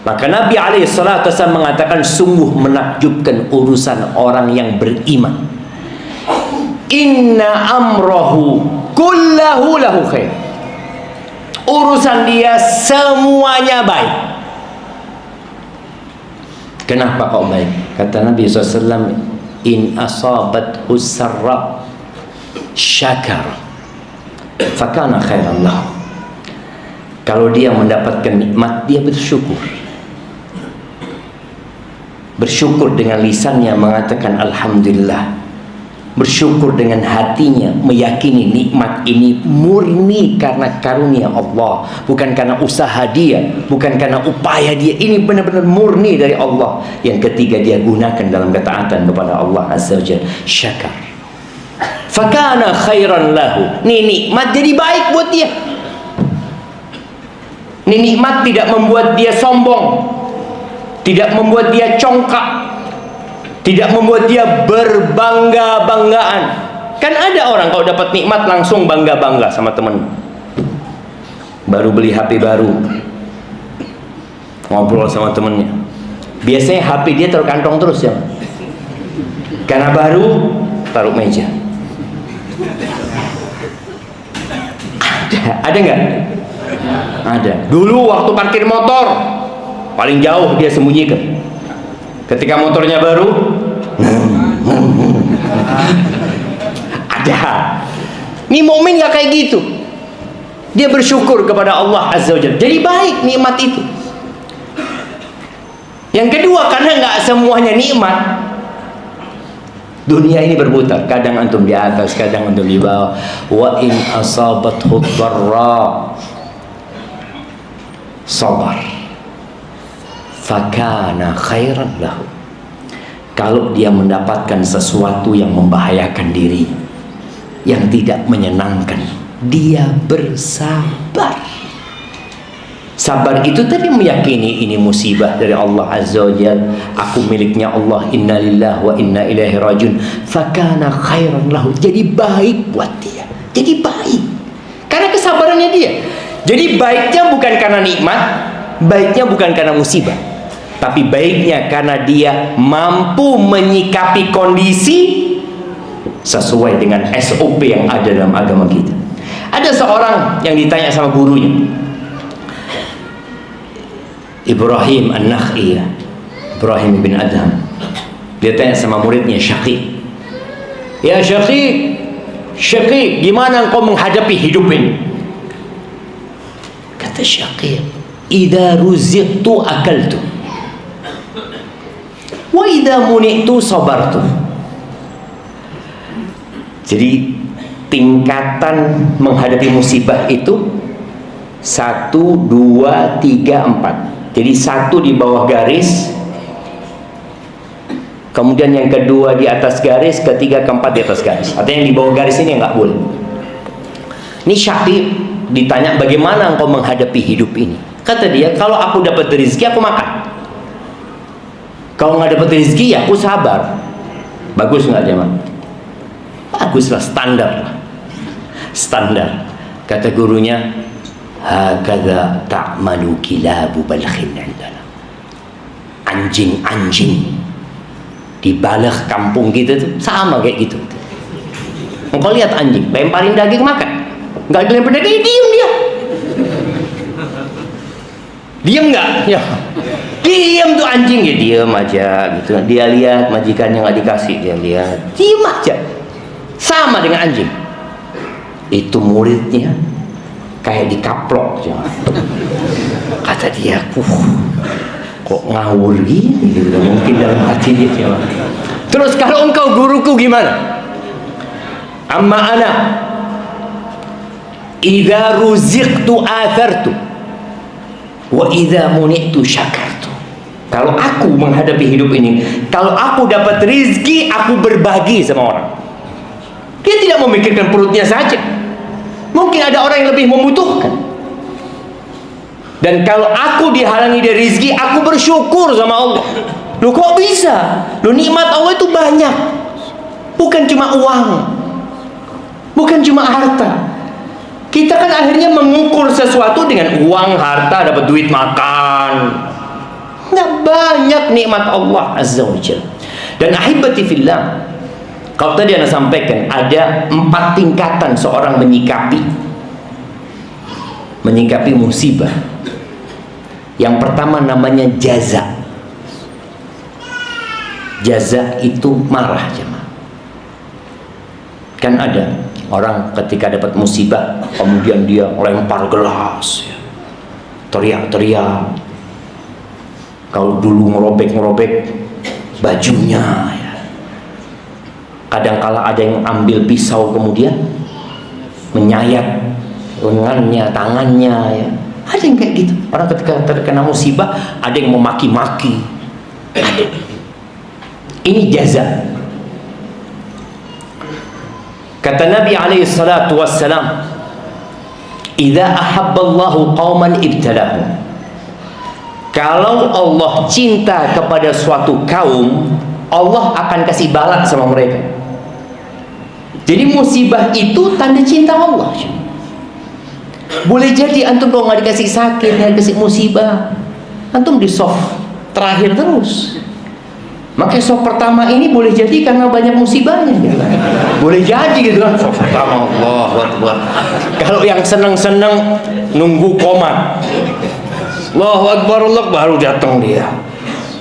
Maka Nabi SAW mengatakan, sungguh menakjubkan urusan orang yang beriman. Inna amrohu kullahu lahu khair. Urusan dia semuanya baik. Kenapa kok baik? Kata Nabi SAW, in asabathu sarra syakar fakana khairan lahu. Kalau dia mendapatkan nikmat, dia bersyukur. Bersyukur dengan lisannya mengatakan alhamdulillah. Bersyukur dengan hatinya, meyakini nikmat ini murni karena karunia Allah, bukan karena usaha dia, bukan karena upaya dia. Ini benar-benar murni dari Allah. Yang ketiga, dia gunakan dalam ketaatan kepada Allah Azza wa Jalla, syakar. Fakana khairan lahu. Ini nikmat jadi baik buat dia. Ini nikmat tidak membuat dia sombong, tidak membuat dia congkak, tidak membuat dia berbangga-banggaan. Kan ada orang kalau dapat nikmat langsung bangga-bangga sama temen. Baru beli HP baru, ngobrol sama temennya. Biasanya HP dia taruh kantong terus ya. Karena baru, taruh meja. Ada nggak? Ada. Dulu waktu parkir motor, paling jauh dia sembunyikan. Ketika motornya baru, ada. Ini mukmin nggak kayak gitu. Dia bersyukur kepada Allah Azza wa Jalla. Jadi baik nikmat itu. Yang kedua, karena nggak semuanya nikmat. Dunia ini berputar. Kadang antum di atas, kadang antum di bawah. Wa in asabathu dharra sabar fakana khairan lahu. Kalau dia mendapatkan sesuatu yang membahayakan diri, yang tidak menyenangkan, dia bersabar. Sabar itu tadi meyakini ini musibah dari Allah Azza wa Jalla, aku miliknya Allah, inna lillahi wa inna ilaihi rajiun. Fakana khairan lahu. Jadi baik buat dia. Jadi baik karena kesabarannya dia. Jadi baiknya bukan karena nikmat, baiknya bukan karena musibah, tapi baiknya karena dia mampu menyikapi kondisi sesuai dengan SOP yang ada dalam agama kita. Ada seorang yang ditanya sama gurunya, Ibrahim An-Nakhai, Ibrahim bin Adham. Dia tanya sama muridnya Syaqiq, ya Syaqiq, gimana engkau menghadapi hidup ini? Kata Syaqiq, idza ruziqtu akaltu wa idza muni'tu sabartu. Jadi tingkatan menghadapi musibah itu 1, 2, 3, 4. Jadi 1 di bawah garis, kemudian yang kedua di atas garis, ketiga, keempat di atas garis. Artinya yang di bawah garis ini nggak boleh. Ini Syaqiq ditanya, bagaimana engkau menghadapi hidup ini? Kata dia, kalau aku dapat rezeki aku makan, kalau nggak dapat rezeki ya aku sabar. Bagus nggak jemaah? Baguslah, standar. Kata gurunya, hakadha ta'malu kilabu balkhin indana. Anjing-anjing di Balakh kampung kita tuh sama kayak gitu. Engkau lihat anjing, lemparin daging makan, nggak dilempar daging, diem dia. Diem nggak? Ya. Diem tuh anjing, ya diem aja gitu. Dia lihat majikannya nggak dikasih, dia lihat, diem aja. Sama dengan anjing. Itu muridnya kayak dikaplok, kata dia, kok ngawur gini gitu. Mungkin dalam hati dia. Terus kalau engkau guruku gimana? Amma ana idza ruziqtu athartu wa idza muni'tu syakartu. Kalau aku menghadapi hidup ini, kalau aku dapat rizki, aku berbagi sama orang. Dia tidak memikirkan perutnya saja. Mungkin ada orang yang lebih membutuhkan. Dan kalau aku dihalangi dari rizki, aku bersyukur sama Allah. Loh kok bisa? Loh nikmat Allah itu banyak. Bukan cuma uang, bukan cuma harta. Kita kan akhirnya mengukur sesuatu dengan uang, harta, dapat duit makan. Nggak banyak nikmat Allah Azza wa Jalla. Dan ahibati fillah, kalau tadi Anda sampaikan ada 4 tingkatan seorang menyikapi musibah. Yang pertama namanya jaza. Jaza itu marah, jemaah. Kan ada orang ketika dapat musibah kemudian dia lempar gelas, teriak-teriak. Kalau dulu ngerobek bajunya, ya. Kadangkala ada yang ambil pisau kemudian menyayat lengannya, tangannya, ya. Ada yang kayak gitu. Orang ketika terkena musibah ada yang memaki-maki. Ada. Ini jaza. Kata Nabi alaihi salatu wassalam, "Idza ahabballahu qauman ibtalahum." Kalau Allah cinta kepada suatu kaum, Allah akan kasih balak sama mereka. Jadi musibah itu tanda cinta Allah. Boleh jadi antum kalau nggak dikasih sakit, nggak dikasih musibah, antum di soft terakhir terus. Makanya soft pertama ini boleh jadi karena banyak musibahnya, gitu. Boleh jadi gitu kan. Soft pertama, Allahu Akbar. Kalau yang seneng-seneng nunggu komat, Allahu Akbar, Allah baru datang dia.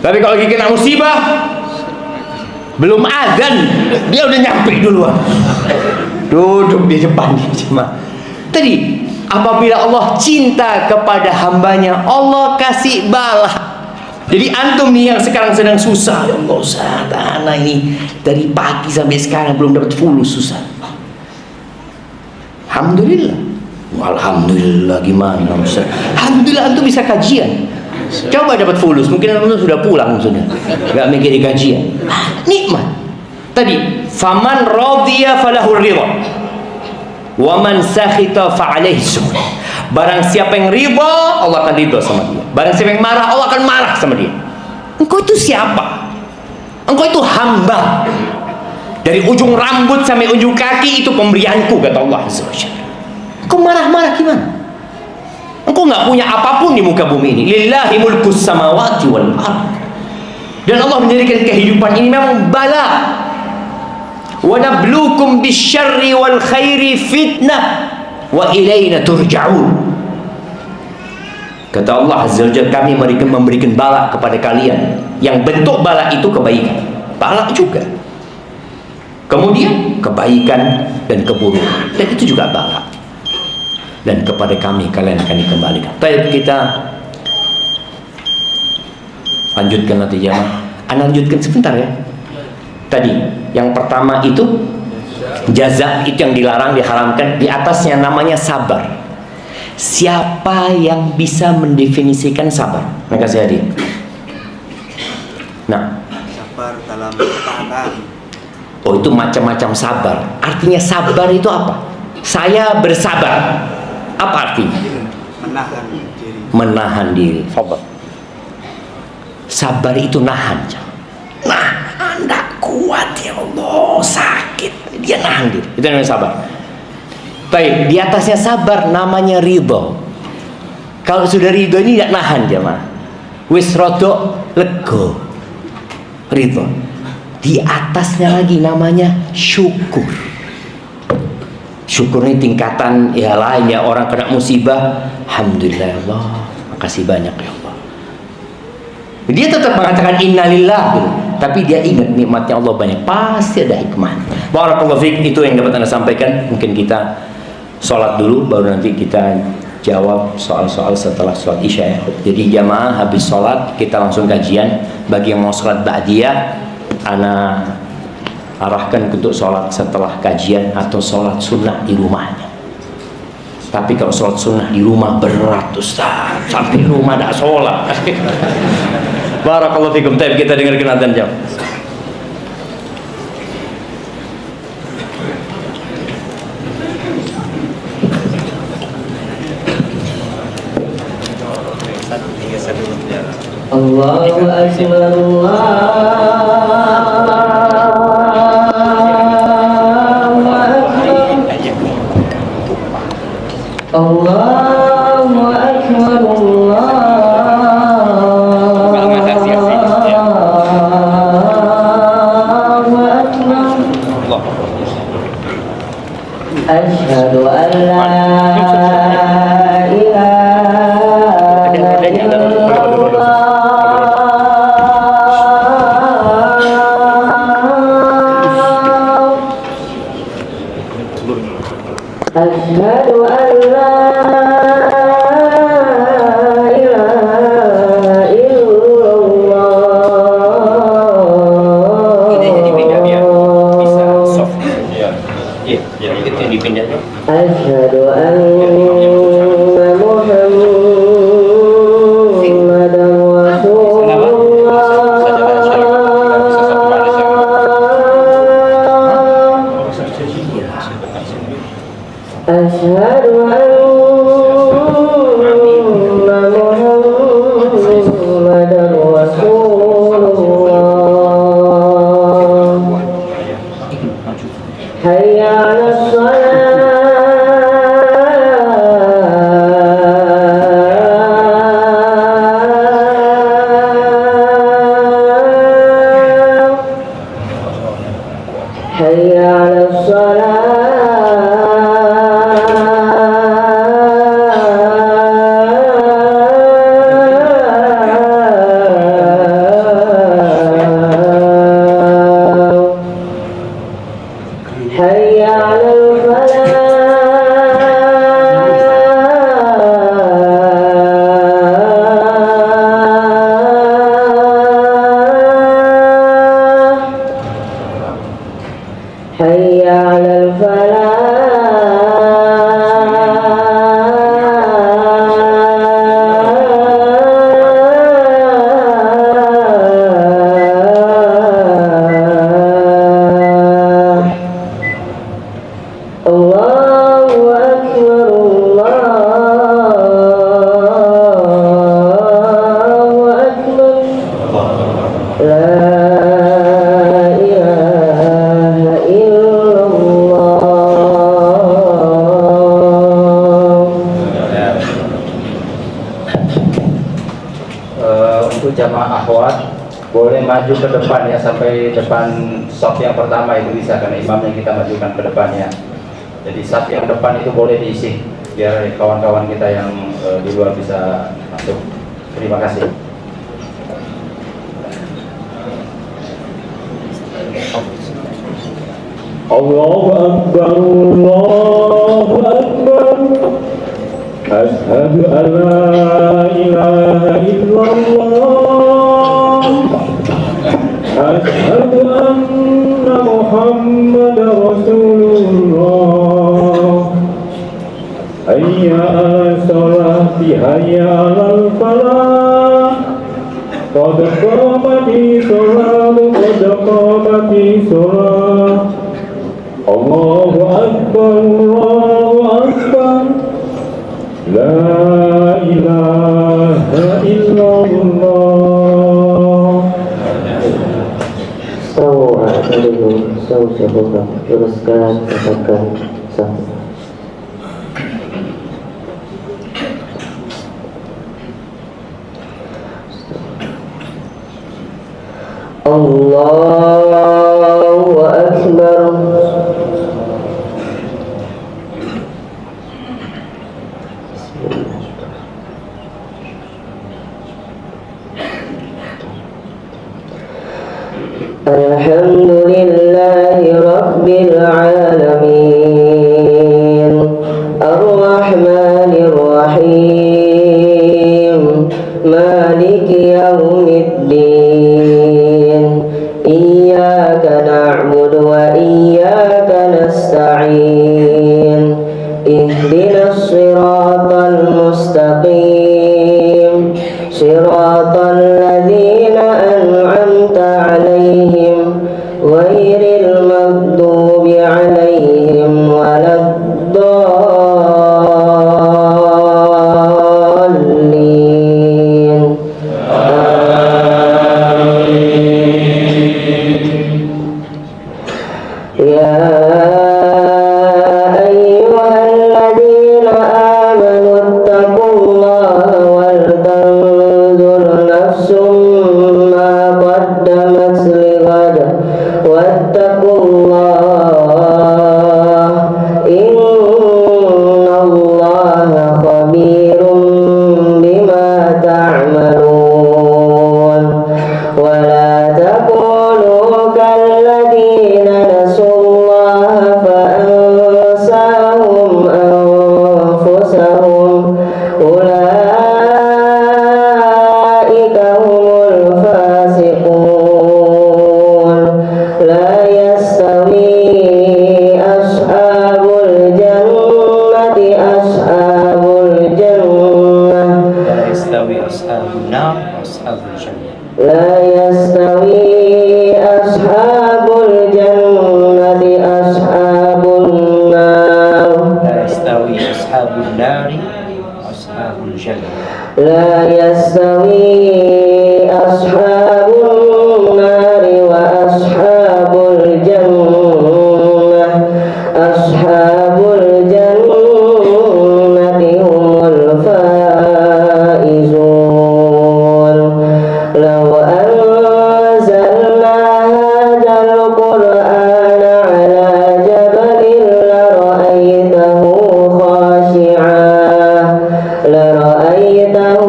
Tapi kalau lagi kena musibah, belum azan dia udah nyampe duluan, duduk di depan jemaah. Tadi apabila Allah cinta kepada hambanya, Allah kasih balas. Jadi antum nih yang sekarang sedang susah, ya Allah Ustaz, anak ini dari pagi sampai sekarang belum dapat fulus, susah. Alhamdulillah. Alhamdulillah gimana Ustaz? Alhamdulillah antum bisa kajian. Coba dapat fulus, mungkin antum sudah pulang sudah. Enggak mikirin kajian. Nikmat. Tadi, faman radiya falahu ridha. Wa man sakhita fa alaihi sukh. Barang siapa yang ridha, Allah akan ridha sama dia. Barang siapa yang marah, Allah akan marah sama dia. Engkau itu siapa? Engkau itu hamba. Dari ujung rambut sampai ujung kaki itu pemberianku, kata Allah Azza wa Jalla. Engkau marah-marah gimana? Engkau nggak punya apapun di muka bumi ini. Lillahi mulkus samawati wal ardh. Dan Allah menjadikan kehidupan ini memang bala. Wa nabluukum bisyarri wal khairi fitnah wa ilaina turja'un. Kata Allah Azza wa Jalla, kami memberikan bala kepada kalian. Yang bentuk bala itu kebaikan, bala juga. Kemudian kebaikan dan keburukan, dan itu juga bala. Dan kepada kami kalian akan dikembalikan. Baik, kita lanjutkan nanti jamaah. Anda lanjutkan sebentar ya. Tadi yang pertama itu jaza, itu yang dilarang, diharamkan. Di atasnya namanya sabar. Siapa yang bisa mendefinisikan sabar? Mereka saya hadir. Nah, sabar dalam ketaatan. Oh, itu macam-macam sabar. Artinya sabar itu apa? Saya bersabar. Apa artinya? Menahan diri. Menahan diri. Sabar. Sabar itu nahan. Nahan, tidak kuat ya Allah, sakit. Dia nahan diri. Itu namanya sabar. Baik, di atasnya sabar namanya ridho. Kalau sudah ridho ini tidak nahan jemaah. Wis rodok lego. Ridho. Di atasnya lagi namanya syukur. Syukur ini tingkatan ya lain ya. Orang kena musibah, alhamdulillah ya Allah, makasih banyak ya Allah. Dia tetap mengatakan innalillah gitu. Tapi dia ingat nikmatnya Allah banyak, pasti ada hikmah. Barakallahu fiik, itu yang dapat Anda sampaikan. Mungkin kita sholat dulu, baru nanti kita jawab soal-soal setelah sholat isya ya. Jadi jamaah habis sholat kita langsung kajian. Bagi yang mau sholat ba'diyah, Ana arahkan untuk sholat setelah kajian atau sholat sunnah di rumahnya. Tapi kalau sholat sunnah di rumah berat Ustaz, sampai rumah tidak sholat. Barakallahu fikum. Tapi kita dengarkan adzan jam. Satu, tiga, satu. Allahu Akbar, Allahu Akbar, Asyhadu an la ilaha illallah. Asyhadu an la ilaha illallah. Ini jadi pindah biar bisa soft. Iya, itu yang dipindahnya. Asyhadu anna Muhammadan Rasulullah. Asyhadu anna Muhammadan Rasulullah. Hayya 'alas shalah. Hayya 'alas salah. Hayya 'alal falah. Hayya 'alal falah. Allahu Akbar, Allahu Akbar. La ilaha illallah. Untuk jamaah akhwat boleh maju ke depan ya, sampai depan shop yang pertama itu bisa, karena imamnya kita majukan ke depannya. Jadi shop yang depan itu boleh diisi biar kawan-kawan kita yang di luar bisa masuk. Terima kasih. Allahu Akbar, Allahu Akbar. Asyhadu an la ilaha illallah. Asyhadu anna Muhammadar Rasulullah. Hayya 'alas sholati, hayya 'alal falah. Qad qamatis sholatu, qad qamatis sholah. Allahu Akbar, Allahu Akbar. La ilaha illallah. Sawa alaikum, sawa sahabat. Teruskan katakan sah. Allahu Akbar. Alhamdulillahi Rabbil Alamin, Ar-Rahmanir Rahim, Maliki Yawmiddin. Iyyaka na'budu wa iyyaka nasta'in. Ihdinas siratal mustaqim, siratal ladzina an'amta 'alaihim ghairil maghdubi 'alaihim waladdallin. النار وأصحاب الجنة. لا يستوي أصحاب الجنة أصحاب النار. لا يستوي أصحاب النار وأصحاب الجنة. لا يستوي أصحاب النار وأصحاب الجنة. أصحاب الجنة هم الفائزون. لو أنزلنا هذا القرآن على جبل لرأيته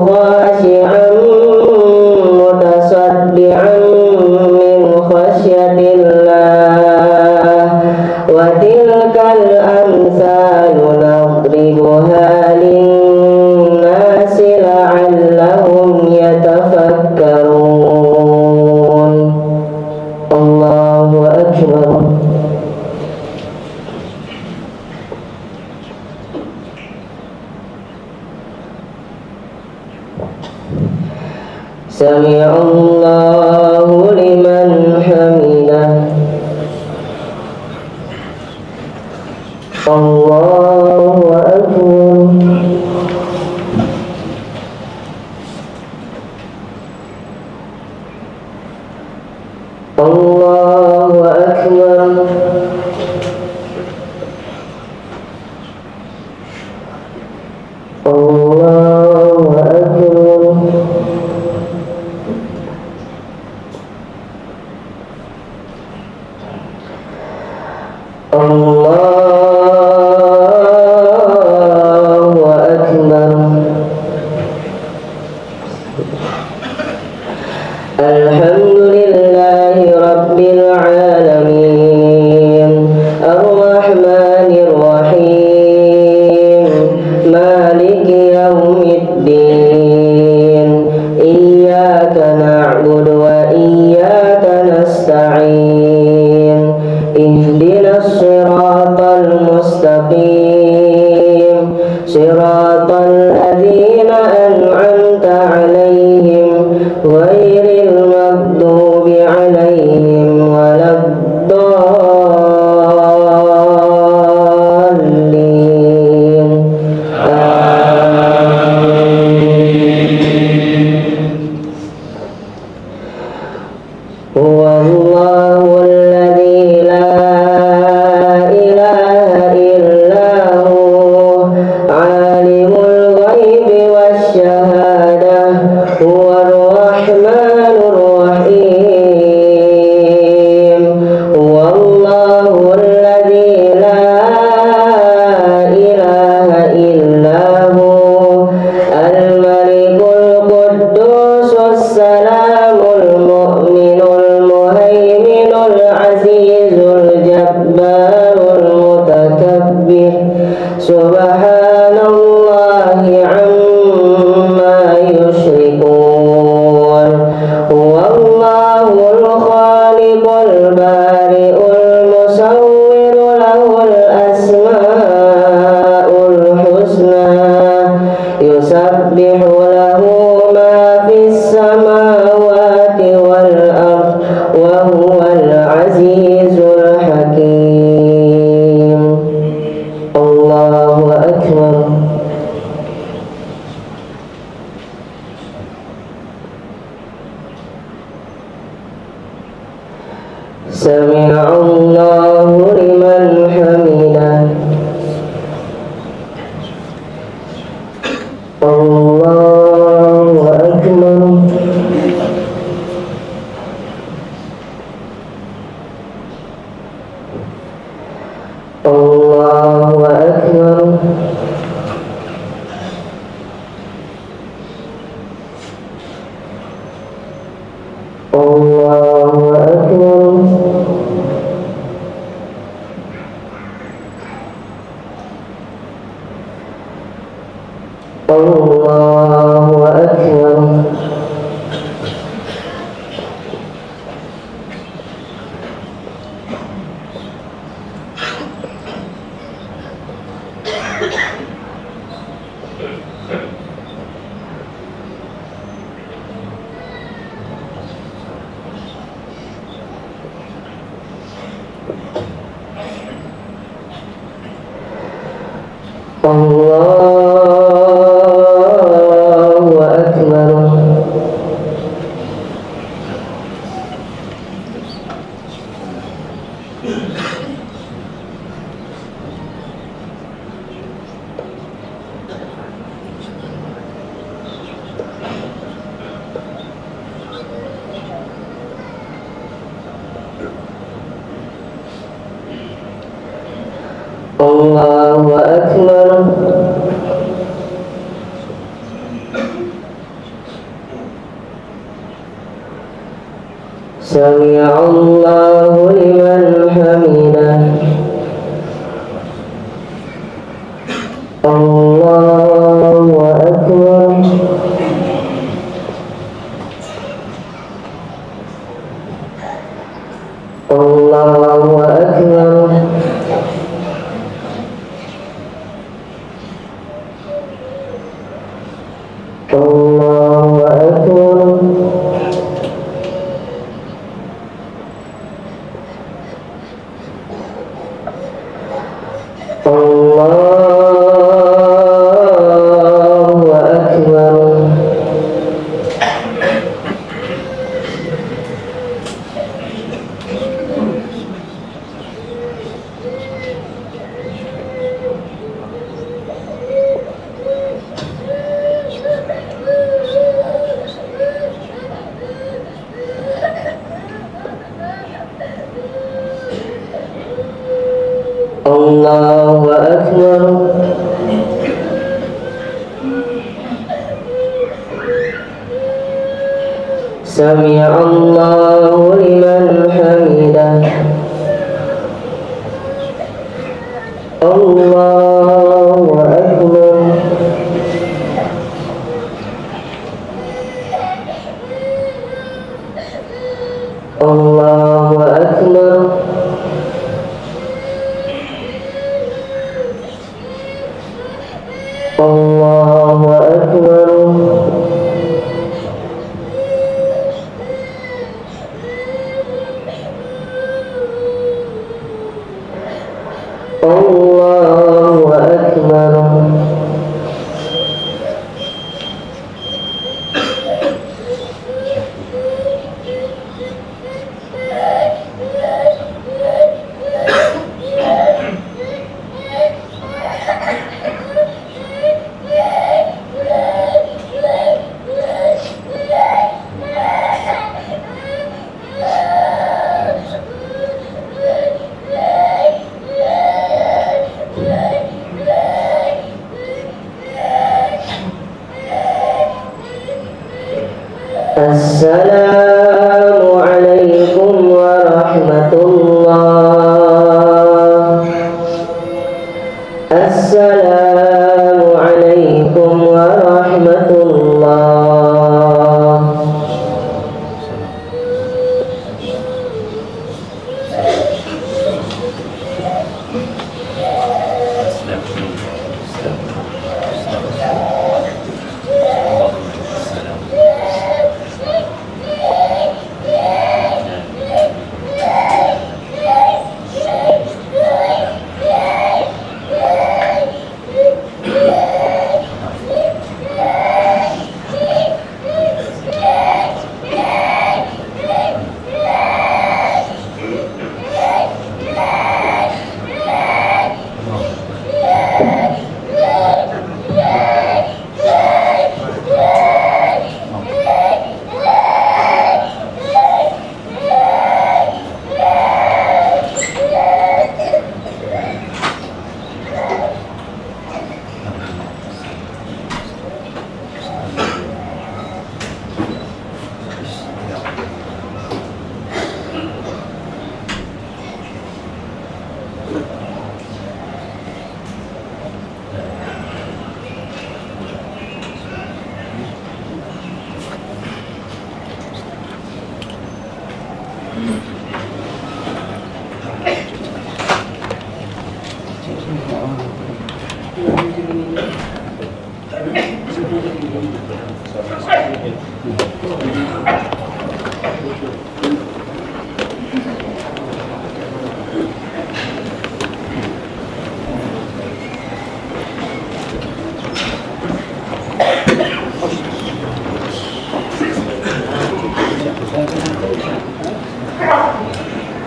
خاشعا متصدعا من خشية الله. وتلك الأمثال نضربها للناس لعلهم يتفكرون. الله أكبر. سمع الله لمن حمده. الله أكبر. الله أكبر. الله أكبر. الله أكبر. الحمد لله رب العالمين الرحمن الرحيم مالك يوم الدين. إياك نعبد وإياك نستعين. اهدنا الصراط المستقيم صراط الذين أنعمت عليهم غير المغضوب عليهم ولا الضالين. هو الله الذي لا إله إلا هو عالم الغيب والشهادة. هو الرحمن الرحيم. هو الله الذي لا إله إلا هو الملك القدوس السلام المؤمن المهيمن العزيز الجبار المتكبر. سبحان الله عما يشركون. هو الله الخالق البارئ المصور له الأسماء الحسنى. يسبح له ما في السماوات والأرض وهو العزيز الحكيم. الله أكبر. سمع الله لمن حمده. الله أكبر. الله أكبر. الله أكبر. سمع الله لمن حمده الله أكبر الله أكبر الله أكبر الله أكبر الله أكبر سمع الله لمن حمده الله أكبر الله أكبر الله أكبر الله أكبر السلام عليكم ورحمة الله السلام عليكم ورحمة الله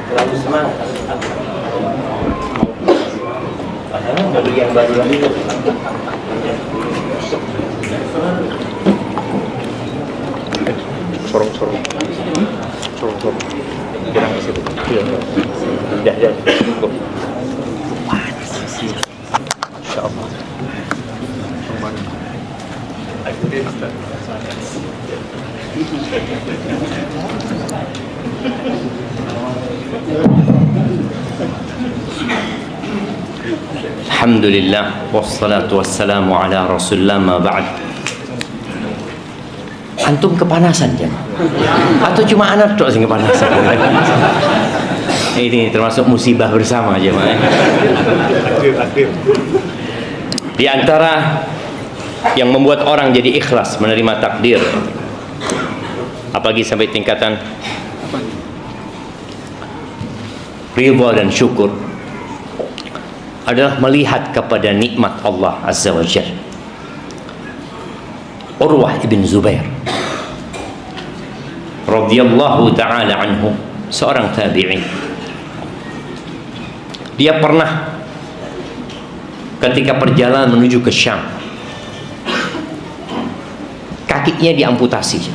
Terlalu semangat. Padahal beli yang baru lagi. Sorong. Jangan di situ. Iya. Ya. Cukup. Insyaallah. Alhamdulillah wassalatu wassalamu ala Rasulillah ma ba'd. Antum kepanasan jemaah? Atau cuma anak tok sing kepanasan? Ini termasuk musibah bersama jemaah. Di antara yang membuat orang jadi ikhlas menerima takdir, apalagi sampai tingkatan ridha dan syukur, adalah melihat kepada nikmat Allah Azza wa Jalla. Urwah ibn Zubair radhiyallahu ta'ala anhu, seorang tabi'in, dia pernah ketika perjalanan menuju ke Syam, kakinya diamputasi.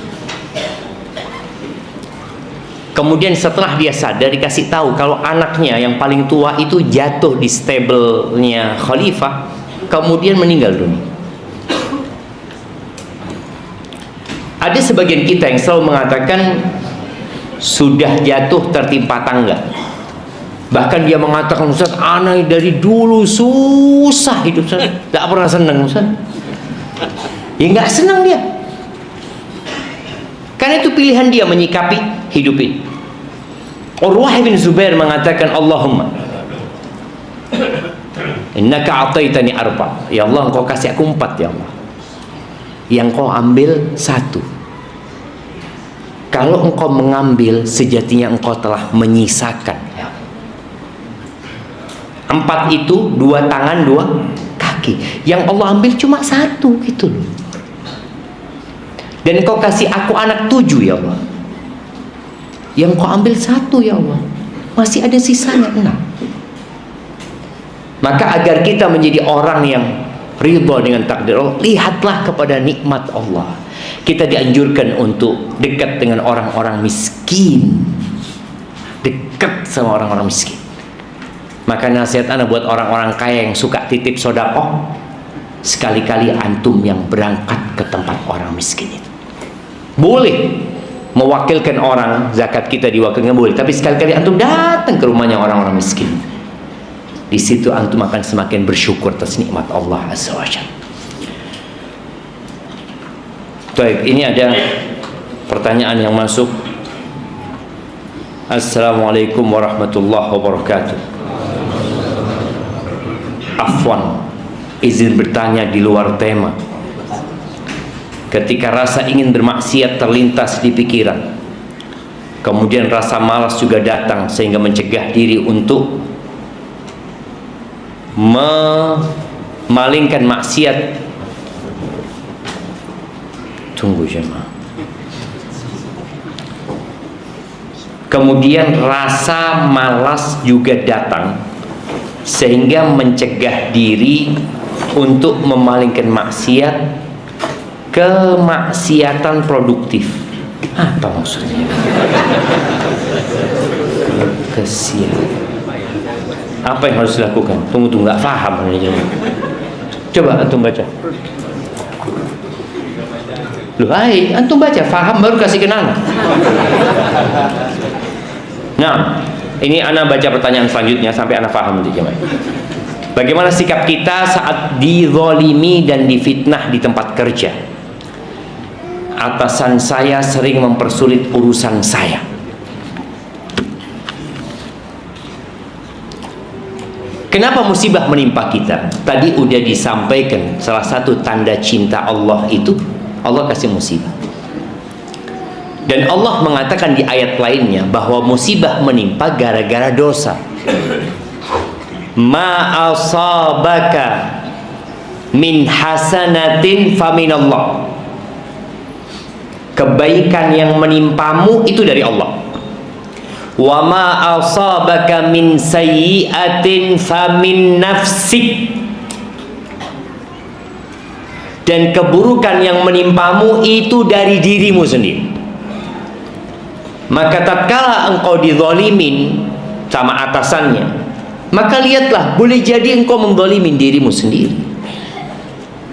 Kemudian setelah dia sadar, dikasih tahu kalau anaknya yang paling tua itu jatuh di stable-nya khalifah, kemudian meninggal dunia. Ada sebagian kita yang selalu mengatakan sudah jatuh tertimpa tangga. Bahkan dia mengatakan, Ustaz, anak dari dulu susah hidup saya, tidak pernah senang Ustaz. Ya nggak senang dia. Karena itu pilihan dia menyikapi hidup ini. Urwah bin Zubair mengatakan, Allahumma innaka ataitani arba. Ya Allah, engkau kasih aku 4 ya Allah. Yang kau ambil 1. Kalau engkau mengambil, sejatinya engkau telah menyisakan. 4 itu 2 tangan 2 kaki. Yang Allah ambil cuma 1 gitu loh. Dan kau kasih aku anak 7 ya Allah. Yang kau ambil 1 ya Allah, masih ada sisanya 6. Maka agar kita menjadi orang yang ridha dengan takdir Allah, lihatlah kepada nikmat Allah. Kita dianjurkan untuk dekat dengan orang-orang miskin, dekat sama orang-orang miskin. Maka nasihat ana buat orang-orang kaya yang suka titip sedekah, sekali-kali antum yang berangkat ke tempat orang miskin itu. Boleh mewakilkan orang, zakat kita diwakilkan boleh, tapi sekali-kali antum datang ke rumahnya orang-orang miskin. Di situ antum akan semakin bersyukur atas nikmat Allah Azza wa Jalla. Baik, ini ada pertanyaan yang masuk. Assalamualaikum warahmatullahi wabarakatuh. Afwan, izin bertanya di luar tema. Ketika rasa ingin bermaksiat terlintas di pikiran, kemudian rasa malas juga datang sehingga mencegah diri untuk memalingkan maksiat. Tunggu jemaah. Kemudian rasa malas juga datang sehingga mencegah diri untuk memalingkan maksiat ke maksiatan produktif. Apa maksudnya? Kesian. Apa yang harus dilakukan? Tunggu, nggak paham. Coba antum baca. Loh, hai, antum baca, paham baru kasih kenal. Nah, ini ana baca pertanyaan selanjutnya sampai ana paham nanti jemaah. Bagaimana sikap kita saat dizalimi dan difitnah di tempat kerja? Atasan saya sering mempersulit urusan saya. Kenapa musibah menimpa kita? Tadi udah disampaikan, salah satu tanda cinta Allah itu Allah kasih musibah. Dan Allah mengatakan di ayat lainnya bahwa musibah menimpa gara-gara dosa. Ma asabaka min hasanatin faminallah. Kebaikan yang menimpamu itu dari Allah. Wa ma asabaka min sayyi'atin famin nafsik. Dan keburukan yang menimpamu itu dari dirimu sendiri. Maka tatkala engkau dizalimin sama atasannya, maka lihatlah, boleh jadi engkau menzalimin dirimu sendiri.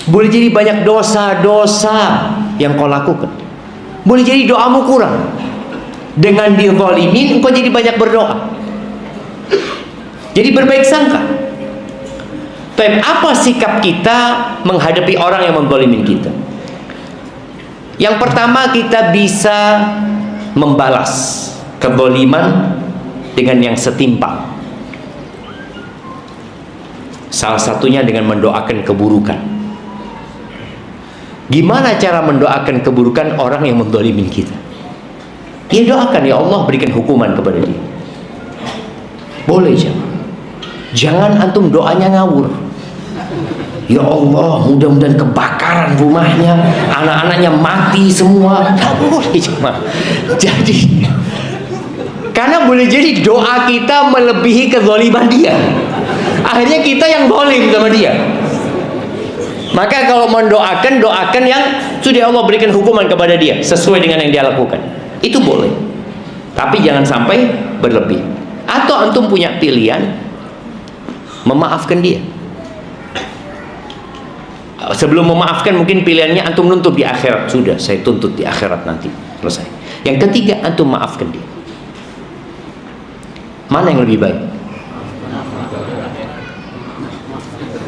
Boleh jadi banyak dosa-dosa yang kau lakukan. Boleh jadi doamu kurang. Dengan dizalimin engkau jadi banyak berdoa. Jadi berbaik sangka. Tapi apa sikap kita menghadapi orang yang menzalimin kita? Yang pertama, kita bisa membalas kezaliman dengan yang setimpal. Salah satunya dengan mendoakan keburukan. Gimana cara mendoakan keburukan orang yang menzalimin kita? Ya doakan, ya Allah berikan hukuman kepada dia. Boleh jangan antum doanya ngawur. Ya Allah, mudah-mudahan kebakaran rumahnya, anak-anaknya mati semua. Tidak boleh cuma. Jadi, karena boleh jadi doa kita melebihi kezaliman dia. Akhirnya kita yang zalim sama dia. Maka kalau mendoakan, doakan yang sudah Allah berikan hukuman kepada dia sesuai dengan yang dia lakukan. Itu boleh. Tapi jangan sampai berlebih. Atau antum punya pilihan memaafkan dia. Sebelum memaafkan mungkin pilihannya antum nuntut di akhirat. Sudah, saya tuntut di akhirat nanti. Selesai. Yang ketiga, antum maafkan dia. Mana yang lebih baik?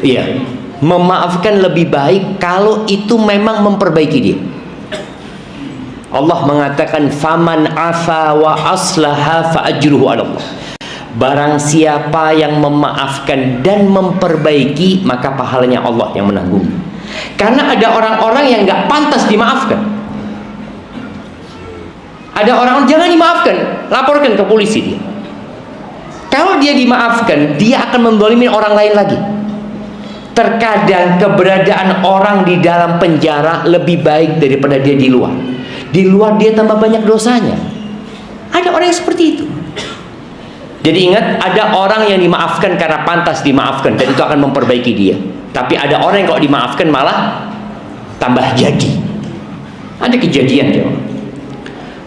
Iya, memaafkan lebih baik kalau itu memang memperbaiki dia. Allah mengatakan faman afa wa aslaha fa ajruhu 'ala Allah. Barang siapa yang memaafkan dan memperbaiki, maka pahalanya Allah yang menanggung. Karena ada orang-orang yang nggak pantas dimaafkan. Ada orang jangan dimaafkan, laporkan ke polisi dia. Kalau dia dimaafkan, dia akan menzalimi orang lain lagi. Terkadang keberadaan orang di dalam penjara lebih baik daripada dia di luar. Di luar dia tambah banyak dosanya. Ada orang yang seperti itu. Jadi ingat, ada orang yang dimaafkan karena pantas dimaafkan dan itu akan memperbaiki dia. Tapi ada orang yang kalau dimaafkan malah tambah jadi. Ada kejadian ya.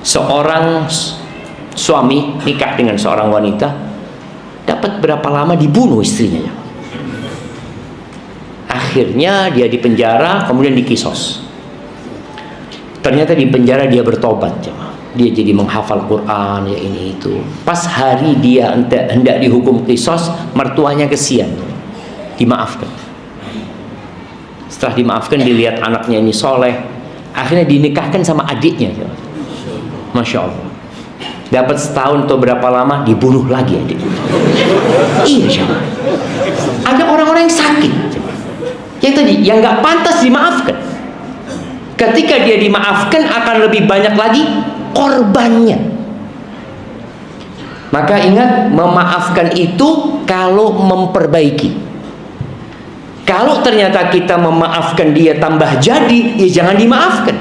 Seorang suami nikah dengan seorang wanita, dapat berapa lama dibunuh istrinya ya. Akhirnya dia di penjara, kemudian dikisos. Ternyata di penjara dia bertobat jemaah. Dia jadi menghafal Quran, ya ini itu. Pas hari dia hendak dihukum kisos, mertuanya kesian, dimaafkan. Setelah dimaafkan, dilihat anaknya ini soleh, akhirnya dinikahkan sama adiknya jemaah. Masya Allah. Dapat setahun atau berapa lama dibunuh lagi adik. Iya jemaah. Ada orang-orang yang sakit jemaah. Yang tadi, yang nggak pantas dimaafkan. Ketika dia dimaafkan akan lebih banyak lagi korbannya. Maka ingat, memaafkan itu kalau memperbaiki. Kalau ternyata kita memaafkan dia tambah jadi, ya jangan dimaafkan.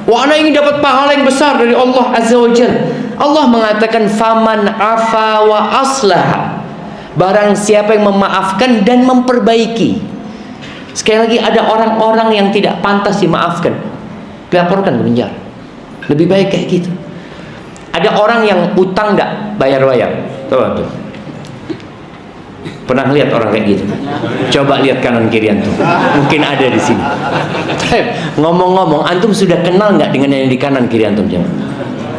Wah, anak ingin dapat pahala yang besar dari Allah Azza wa Jalla. Allah mengatakan faman afa wa aslah. Barang siapa yang memaafkan dan memperbaiki. Sekali lagi, ada orang-orang yang tidak pantas dimaafkan, dilaporkan ke penjara. Lebih baik kayak gitu. Ada orang yang utang nggak bayar-bayar. Tuh. Pernah lihat orang kayak gitu? Coba lihat kanan kiri antum. Mungkin ada di sini. Ngomong-ngomong, antum sudah kenal nggak dengan yang di kanan kiri antum?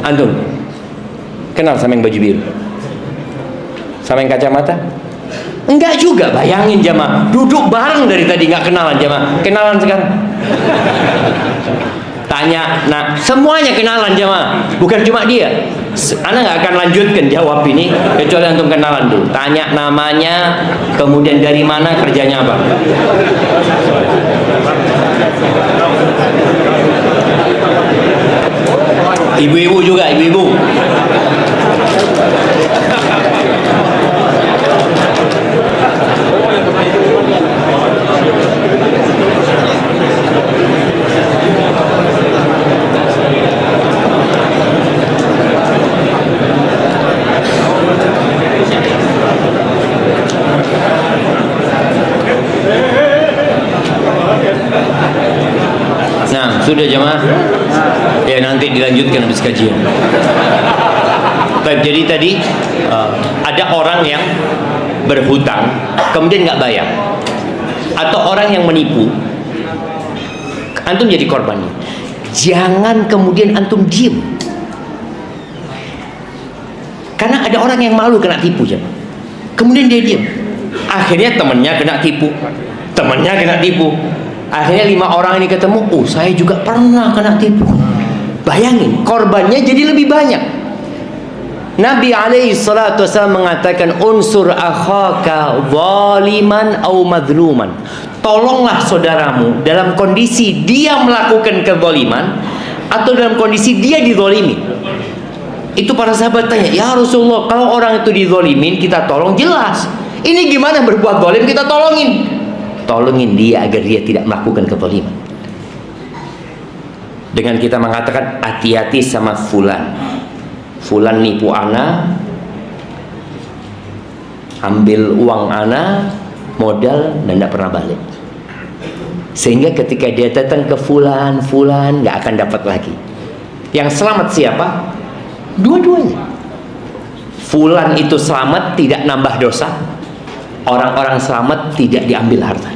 Antum kenal sama yang baju biru? Sama yang kacamata? Enggak juga, bayangin jamaah, duduk bareng dari tadi nggak kenalan jamaah. Kenalan sekarang. Tanya, nah semuanya kenalan jamaah, bukan cuma dia. Anda nggak akan lanjutkan jawab ini kecuali antum kenalan dulu. Tanya namanya, kemudian dari mana, kerjanya apa. Ibu-ibu juga, ibu-ibu. Nah, sudah jemaah. Ya nanti dilanjutkan habis kajian. Baik, jadi tadi ada orang yang berhutang kemudian nggak bayar, atau orang yang menipu, antum jadi korbannya. Jangan kemudian antum diem. Karena ada orang yang malu kena tipu, kemudian dia diem. Akhirnya temannya kena tipu, temannya kena tipu. Akhirnya 5 orang ini ketemu, oh saya juga pernah kena tipu. Bayangin, korbannya jadi lebih banyak. Nabi alaihi salatu wasallam mengatakan, unsur akhaka zaliman au madluman. Tolonglah saudaramu dalam kondisi dia melakukan kezaliman atau dalam kondisi dia dizalimi. Itu para sahabat tanya, ya Rasulullah, kalau orang itu dizalimin kita tolong, jelas. Ini gimana berbuat zalim kita tolongin? Tolongin dia agar dia tidak melakukan kezaliman. Dengan kita mengatakan hati-hati sama fulan. Fulan nipu ana, ambil uang ana, modal, dan tidak pernah balik. Sehingga ketika dia datang ke fulan nggak akan dapat lagi. Yang selamat siapa? Dua-duanya. Fulan itu selamat, tidak nambah dosa. Orang-orang selamat, tidak diambil harta.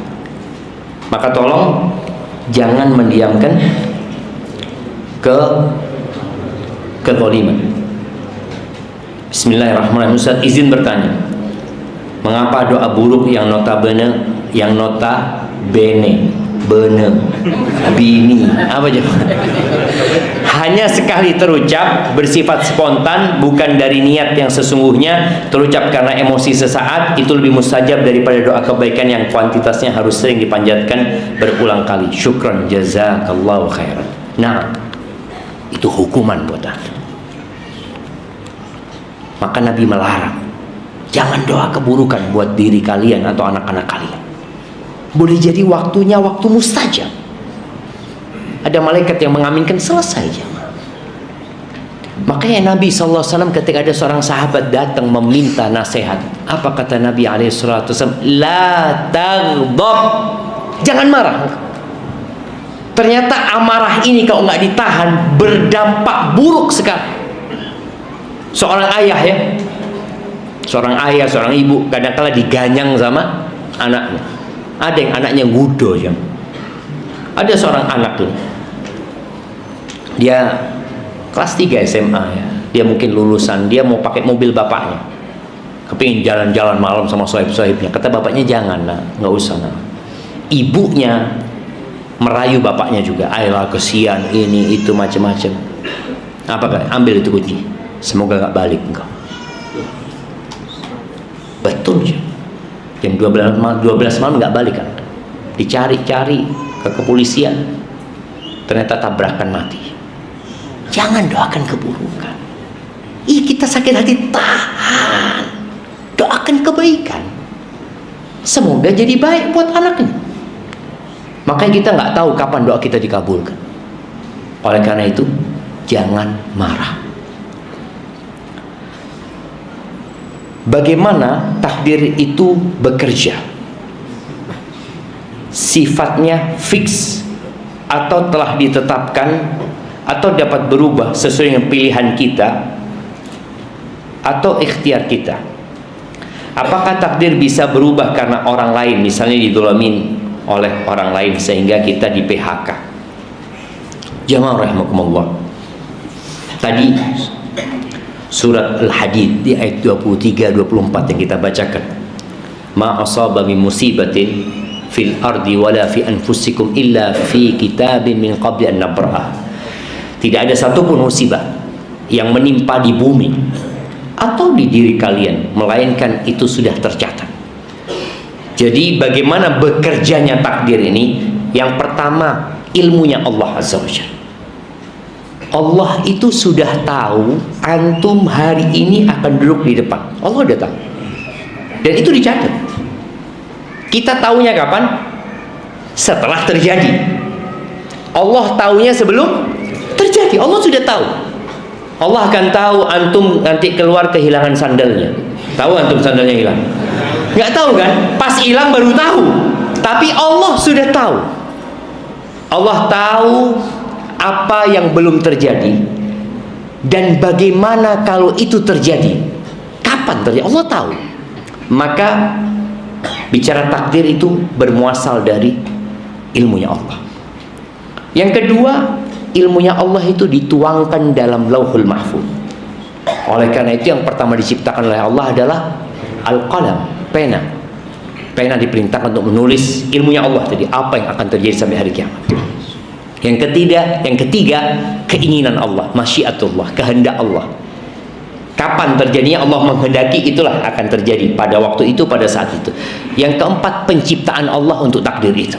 Maka tolong jangan mendiamkan kezaliman. Bismillahirrahmanirrahim. Ustaz izin bertanya, mengapa doa buruk yang notabene bini apa aja hanya sekali terucap, bersifat spontan, bukan dari niat yang sesungguhnya, terucap karena emosi sesaat, itu lebih mustajab daripada doa kebaikan yang kuantitasnya harus sering dipanjatkan berulang kali. Syukran jazakallahu khairan. Nah, itu hukuman buat Anda. Maka Nabi melarang, jangan doa keburukan buat diri kalian atau anak-anak kalian. Boleh jadi waktunya waktu mustajab. Ada malaikat yang mengaminkan, selesai aja. Makanya Nabi SAW ketika ada seorang sahabat datang meminta nasihat, apa kata Nabi SAW? La taghdab, jangan marah. Ternyata amarah ini kalau nggak ditahan berdampak buruk sekali. Seorang ayah ya, seorang ayah, seorang ibu kadang-kala diganyang sama anaknya. Ada yang anaknya gudo ya. Ada seorang anak tuh, dia kelas 3 SMA ya. Dia mungkin lulusan, dia mau pakai mobil bapaknya. Kepingin jalan-jalan malam sama sohib-sohibnya. Kata bapaknya jangan, nah, nggak usah. Nah. Ibunya merayu bapaknya juga, ayolah kesian ini itu macam-macam. Apa kan? Ambil itu kunci. Semoga nggak balik engkau. Betul ya. Yang 12 malam nggak balik kan? Dicari-cari ke kepolisian, ternyata tabrakan mati. Jangan doakan keburukan. Kita sakit hati, tahan. Doakan kebaikan. Semoga jadi baik buat anaknya. Makanya kita nggak tahu kapan doa kita dikabulkan. Oleh karena itu, jangan marah. Bagaimana takdir itu bekerja? Sifatnya fix atau telah ditetapkan atau dapat berubah sesuai dengan pilihan kita atau ikhtiar kita. Apakah takdir bisa berubah karena orang lain misalnya didolamin oleh orang lain sehingga kita di PHK? Jamaah rahimakumullah. Tadi surat Al-Hadid di ayat 23-24 yang kita bacakan. Ma asaba min musibatin fil ardi wala fi anfusikum illa fi kitabin min qabli an nabra'ah. Tidak ada satupun musibah yang menimpa di bumi atau di diri kalian melainkan itu sudah tercatat. Jadi bagaimana bekerjanya takdir ini? Yang pertama, ilmunya Allah Azza wa Jalla. Allah itu sudah tahu antum hari ini akan duduk di depan. Allah udah tahu. Dan itu dicatat. Kita tahunya kapan? Setelah terjadi. Allah tahunya sebelum terjadi. Allah sudah tahu. Allah akan tahu antum nanti keluar kehilangan sandalnya. Tahu antum sandalnya hilang? Nggak tahu kan? Pas hilang baru tahu. Tapi Allah sudah tahu. Allah tahu apa yang belum terjadi dan bagaimana kalau itu terjadi, kapan terjadi, Allah tahu. Maka bicara takdir itu bermuasal dari ilmunya Allah. Yang kedua, ilmunya Allah itu dituangkan dalam Lauhul Mahfuz. Oleh karena itu yang pertama diciptakan oleh Allah adalah Al-Qalam, pena. Pena diperintahkan untuk menulis ilmunya Allah tadi, apa yang akan terjadi sampai hari kiamat. Yang ketiga, keinginan Allah, masyiatullah, kehendak Allah. Kapan terjadinya Allah menghendaki, itulah akan terjadi pada waktu itu, pada saat itu. Yang keempat, penciptaan Allah untuk takdir itu.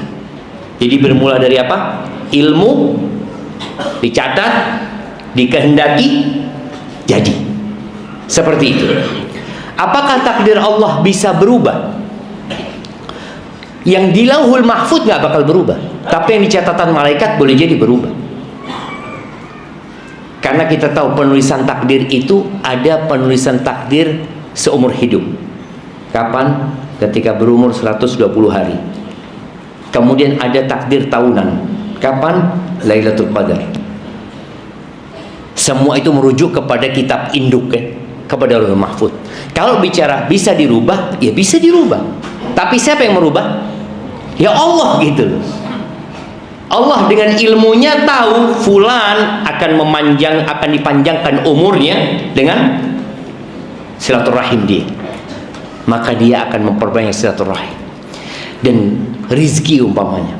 Jadi bermula dari apa? Ilmu dicatat, dikehendaki, jadi. Seperti itu. Apakah takdir Allah bisa berubah? Yang di Lauhul Mahfuz nggak bakal berubah, tapi yang di catatan malaikat boleh jadi berubah. Karena kita tahu penulisan takdir itu ada penulisan takdir seumur hidup. Kapan? Ketika berumur 120 hari. Kemudian ada takdir tahunan. Kapan? Lailatul Qadar. Semua itu merujuk kepada kitab induk, kan? Kepada Lauhul Mahfuz. Kalau bicara bisa dirubah, ya bisa dirubah. Tapi siapa yang merubah? Ya Allah gitu loh. Allah dengan ilmunya tahu fulan akan dipanjangkan umurnya dengan silaturahim dia. Maka dia akan memperbanyak silaturahim. Dan rizki umpamanya.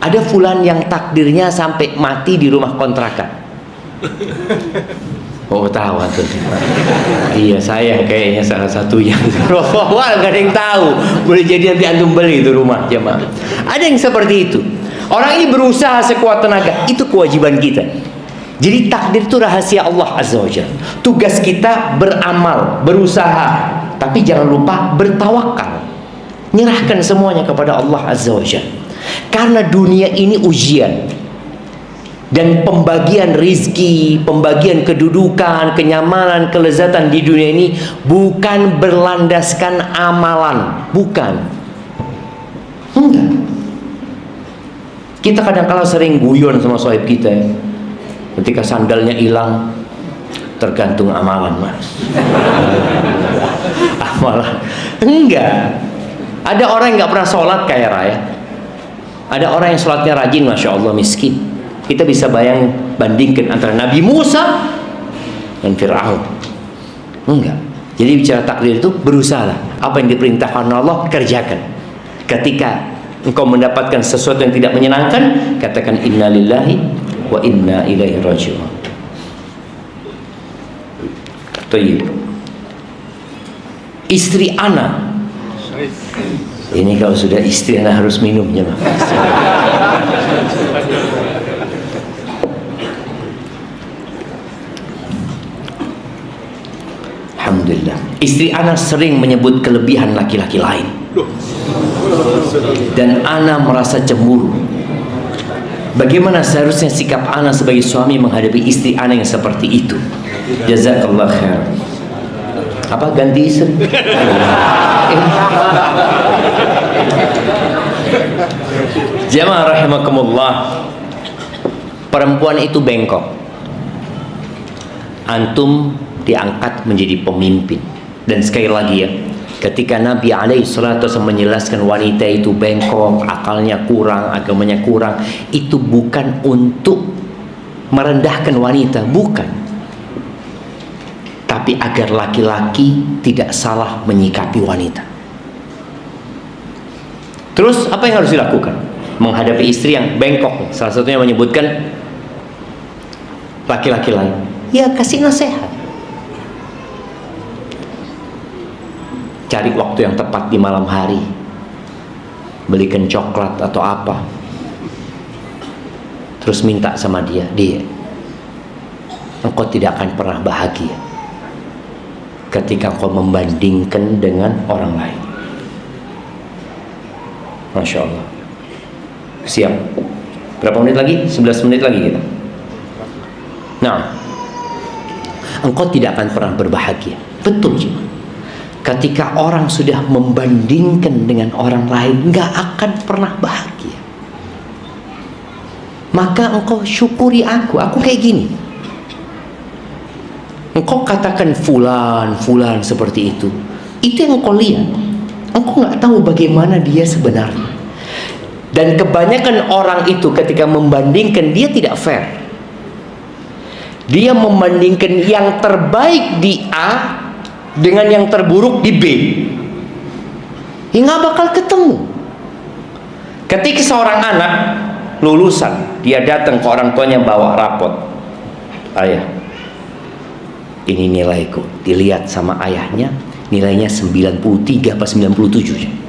Ada fulan yang takdirnya sampai mati di rumah kontrakan. Oh tahu tuh. Iya, saya kayaknya salah satunya. Wah, gak ada yang tahu. Boleh jadi nanti antum beli itu rumah jemaah. Ada yang seperti itu. Orang ini berusaha sekuat tenaga. Itu kewajiban kita. Jadi takdir itu rahasia Allah Azza wa Jalla. Tugas kita beramal, berusaha, tapi jangan lupa bertawakal. Nyerahkan semuanya kepada Allah Azza wa Jalla. Karena dunia ini ujian. Dan pembagian rizki, pembagian kedudukan, kenyamanan, kelezatan di dunia ini bukan berlandaskan amalan, bukan. Enggak. Kita kadang-kala sering guyon sama sahib kita ya. Ketika sandalnya hilang, tergantung amalan mas. Amalan. Enggak. Ada orang yang nggak pernah sholat kaya raya. Ada orang yang sholatnya rajin, masya Allah, miskin. Kita bisa bandingkan antara Nabi Musa dan Fir'aun. Enggak. Jadi bicara takdir itu berusahalah. Apa yang diperintahkan Allah kerjakan. Ketika engkau mendapatkan sesuatu yang tidak menyenangkan, katakan inna lillahi wa inna ilaihi raji'un. Tayyib. Istri ana. Ini kalau sudah istri ana harus minumnya. Alhamdulillah. Istri ana sering menyebut kelebihan laki-laki lain. Dan ana merasa cemburu. Bagaimana seharusnya sikap ana sebagai suami menghadapi istri ana yang seperti itu? Jazakallah khair. Apa ganti istri? Jamaah rahimakumullah. Perempuan itu bengkok. Antum diangkat menjadi pemimpin. Dan sekali lagi ya, ketika Nabi SAW menjelaskan wanita itu bengkok, akalnya kurang, agamanya kurang, itu bukan untuk merendahkan wanita, bukan, tapi agar laki-laki tidak salah menyikapi wanita. Terus apa yang harus dilakukan menghadapi istri yang bengkok? Salah satunya menyebutkan laki-laki lain, ya kasih nasihat. Cari waktu yang tepat di malam hari, belikan coklat atau apa, terus minta sama dia, engkau tidak akan pernah bahagia ketika engkau membandingkan dengan orang lain. Masya Allah. Siap? Berapa menit lagi? 11 menit lagi kita. Nah, engkau tidak akan pernah berbahagia. Betul sih. Ketika orang sudah membandingkan dengan orang lain, nggak akan pernah bahagia. Maka engkau syukuri aku kayak gini. Engkau katakan fulan seperti itu yang engkau lihat. Engkau nggak tahu bagaimana dia sebenarnya. Dan kebanyakan orang itu ketika membandingkan, dia tidak fair. Dia membandingkan yang terbaik di A dengan yang terburuk di B. Nggak bakal ketemu. Ketika seorang anak lulusan, dia datang ke orang tuanya bawa rapot. Ayah, ini nilaiku. Dilihat sama ayahnya, nilainya 93 apa 97.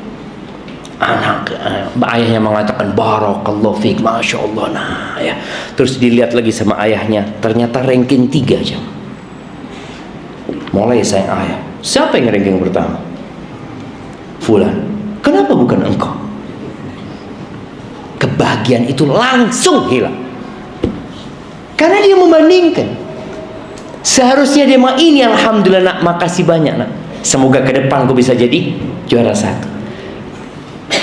Ayahnya mengatakan barakallahu fiik, masya Allah. Nah, ya. Terus dilihat lagi sama ayahnya, ternyata ranking 3 aja. Mulai sayang ayah. Siapa yang ranking pertama? Fulan. Kenapa bukan engkau? Kebahagiaan itu langsung hilang. Karena dia membandingkan. Seharusnya dia mah ini, alhamdulillah nak, makasih banyak nak. Semoga ke depan kau bisa jadi juara 1.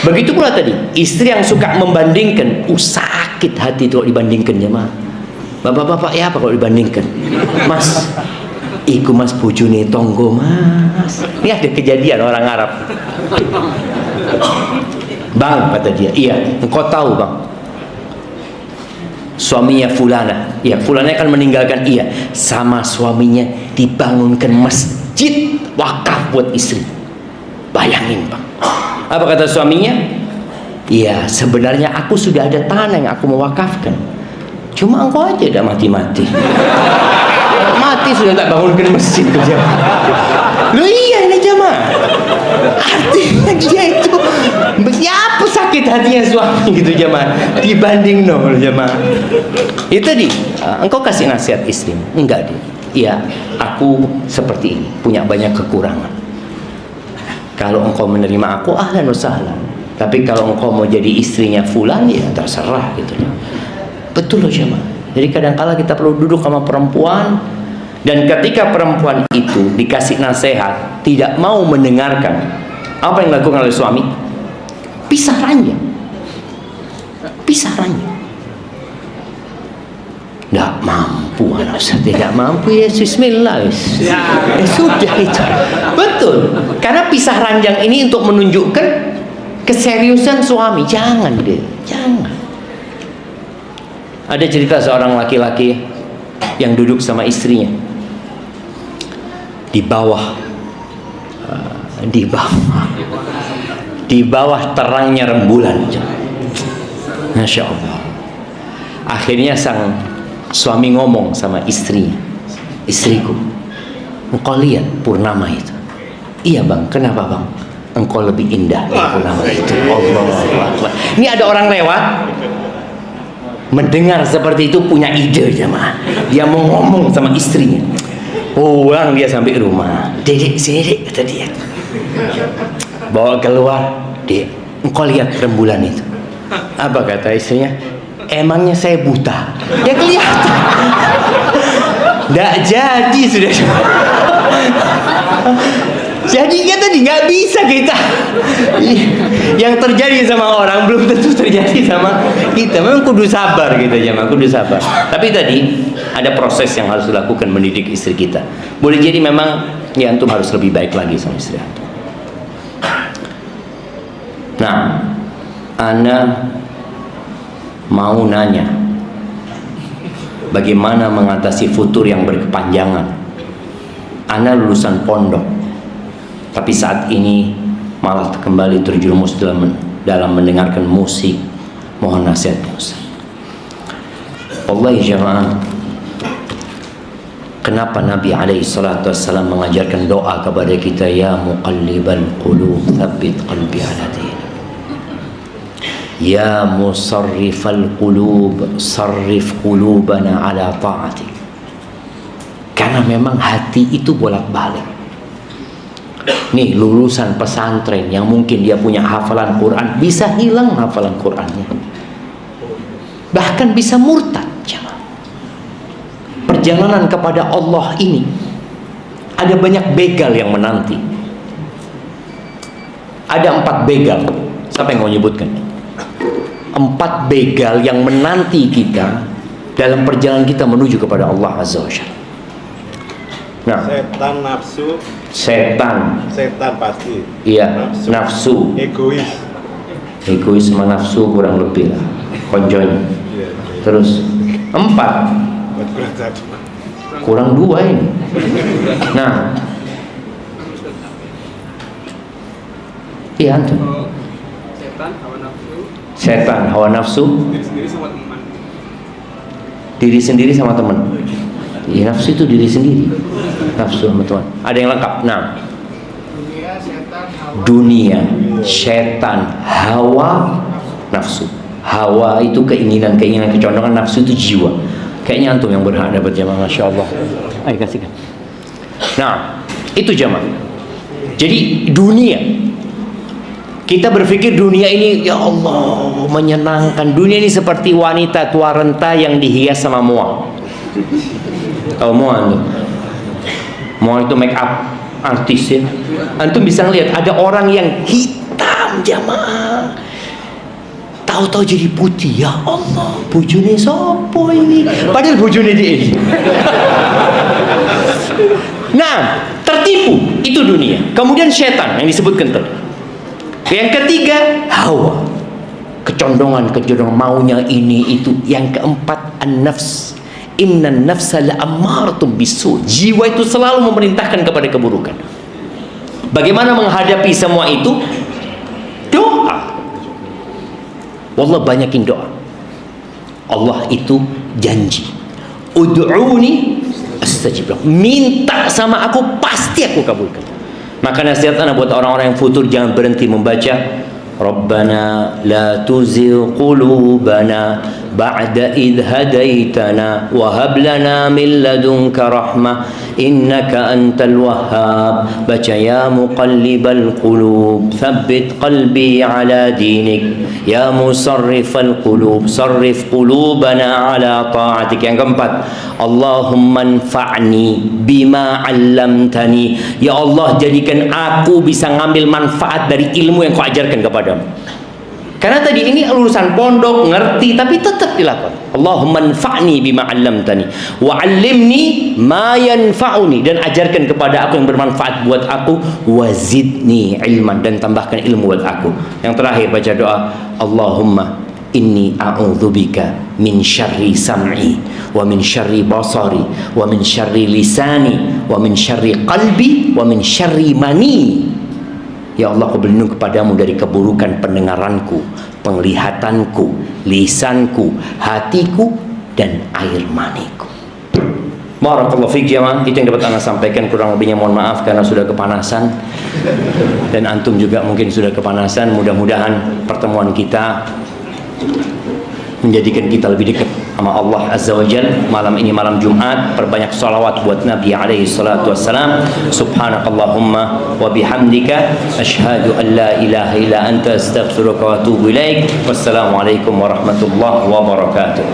Begitu pula tadi, istri yang suka membandingkan, sakit hati itu kalau dibandingkan jemaah. Bapak-bapak ya apa kalau dibandingkan? Mas, iku mas bojone tonggo mas. Ini ada kejadian orang Arab. Bang, kata dia, iya, engkau tahu bang, suaminya fulana, iya, fulana akan meninggalkan, iya, sama suaminya dibangunkan masjid wakaf buat istri. Bayangin bang. Apa kata suaminya? Iya, sebenarnya aku sudah ada tanah yang aku mau wakafkan. Cuma engkau aja udah mati-mati. Mati sudah tak bangunkan masjid ke jamaah. Loh iya ini jamaah. Artinya dia itu, siapa sakit hatinya suami gitu jamaah. Dibanding nol jamaah. Itu tadi, engkau kasih nasihat istri. Enggak dia. Iya, aku seperti ini, punya banyak kekurangan. Kalau engkau menerima aku, ahlan wa sahlan. Tapi kalau engkau mau jadi istrinya fulan, ya terserah gitu. Betul loh jemaah. Jadi kadang-kala kita perlu duduk sama perempuan, dan ketika perempuan itu dikasih nasihat tidak mau mendengarkan, apa yang dilakukan oleh suami? Pisah ranjang. Pisah ranjang. Tidak mampu anak saya, tidak mampu ya bismillah. Sudah itu. Betul. Karena pisah ranjang ini untuk menunjukkan keseriusan suami. Jangan deh, jangan. Ada cerita seorang laki-laki yang duduk sama istrinya di bawah terangnya rembulan. Masya Allah. Akhirnya sang suami ngomong sama istrinya, istriku, engkau lihat purnama itu? Iya bang, kenapa bang? Engkau lebih indah dari purnama itu. Allah. Ini ada orang lewat, mendengar seperti itu, punya ide jemaah. Dia mau ngomong sama istrinya. Pulang dia sampai rumah. Dedek sini dek, kata dia. Bawa keluar, dek, engkau lihat rembulan itu? Apa kata istrinya? Emangnya saya buta? Ya kelihatan. Nggak jadi sudah. Jadinya tadi nggak bisa kita. Yang terjadi sama orang belum tentu terjadi sama kita. Memang kudu sabar gitu ya, kudu sabar. Tapi tadi ada proses yang harus dilakukan mendidik istri kita. Boleh jadi memang ya antum harus lebih baik lagi sama istri antum. Nah, ana mau nanya, bagaimana mengatasi futur yang berkepanjangan? Ana lulusan pondok, tapi saat ini malah kembali terjerumus dalam mendengarkan musik. Mohon nasihatnya Ustaz. Wallahi jamaah, kenapa Nabi SAW mengajarkan doa kepada kita, ya muqallibal qulub tsabbit qalbi ala dinik, ya musarrifal qulub sarrif qulubana ala ta'atik. Karena memang hati itu bolak-balik. Nih lulusan pesantren yang mungkin dia punya hafalan Quran, bisa hilang hafalan Qurannya, bahkan bisa murtad. Perjalanan kepada Allah ini ada banyak begal yang menanti. Ada 4 begal. Siapa yang mau nyebutkan? 4 begal yang menanti kita dalam perjalanan kita menuju kepada Allah Azza wa Jalla. Nah, setan, nafsu, setan pasti. iya, nafsu, egois, egois sama nafsu kurang lebih lah konjonya. Terus 4 kurang 2 ini. Nah, iya antum. Setan, hawa nafsu, diri sendiri sama teman. Ya, nafsu itu diri sendiri, nafsu sama teman. Ada yang lengkap. Nah, dunia, setan, hawa, nafsu. Hawa itu keinginan, kecondongan. Nafsu itu jiwa. Kayaknya antum yang berhak dapat jamaah, masya Allah. Ayo kasihkan. Nah, itu jamaah. Jadi dunia, kita berpikir dunia ini ya Allah menyenangkan. Dunia ini seperti wanita tua renta yang dihias sama mual. Tahu mual tuh? Mual itu make up artis ya. Antum bisa ngelihat ada orang yang hitam jamaah, tahu-tahu jadi putih. Ya Allah, bojone sopo ini? Padahal bojone dia ini. Nah, tertipu itu dunia. Kemudian setan yang disebutkan tadi. Yang ketiga, hawa, kecondongan maunya ini itu. Yang keempat, an-nafs. Innan nafsa la'ammaratun bisu. Jiwa itu selalu memerintahkan kepada keburukan. Bagaimana menghadapi semua itu? Doa. Wallah, banyakin doa. Allah itu janji, ud'uni astajib lakum. Minta sama aku, pasti aku kabulkan. Maka nasihat anak buat orang-orang yang futur, jangan berhenti membaca Rabbana la tuzigh qulubana ba'da idh hadaitana wa hab lana min ladunka rahmah innaka antal wahhab. Baca ya muqallibal qulub tsabbit qalbi ala dinik, ya musarrifal qulub sarrif qulubana ala ta'atik. Yang keempat, Allahumma anfa'ni bima 'allamtani. Ya Allah, jadikan aku bisa ngambil manfaat dari ilmu yang kau ajarkan kepadamu. Karena tadi ini urusan pondok, ngerti, tapi tetap dilakukan. Allahumma anfa'ni bima 'allamtani wa 'allimni ma yanfa'uni, dan ajarkan kepada aku yang bermanfaat buat aku, wazidni ilman, dan tambahkan ilmu buat aku. Yang terakhir baca doa, Allahumma inni a'udzubika min syarri sam'i wa min syarri basari wa min syarri lisani wa min syarri qalbi wa min syarri mani. Ya Allah, aku berlindung kepadamu dari keburukan pendengaranku, penglihatanku, lisanku, hatiku, dan air maniku. Barakallahu fiik jamaah. Itu yang dapat anda sampaikan, kurang lebihnya mohon maaf karena sudah kepanasan dan antum juga mungkin sudah kepanasan. Mudah-mudahan pertemuan kita menjadikan kita lebih dekat sama Allah Azza wa Jalla. Malam ini malam Jumat, perbanyak salawat buat Nabi alaihi salatu wassalam. Subhanakallahumma wa bihamdika asyhadu an la ilaha illa anta astaghfiruka wa atubu ilaik. Wassalamualaikum warahmatullahi wabarakatuh.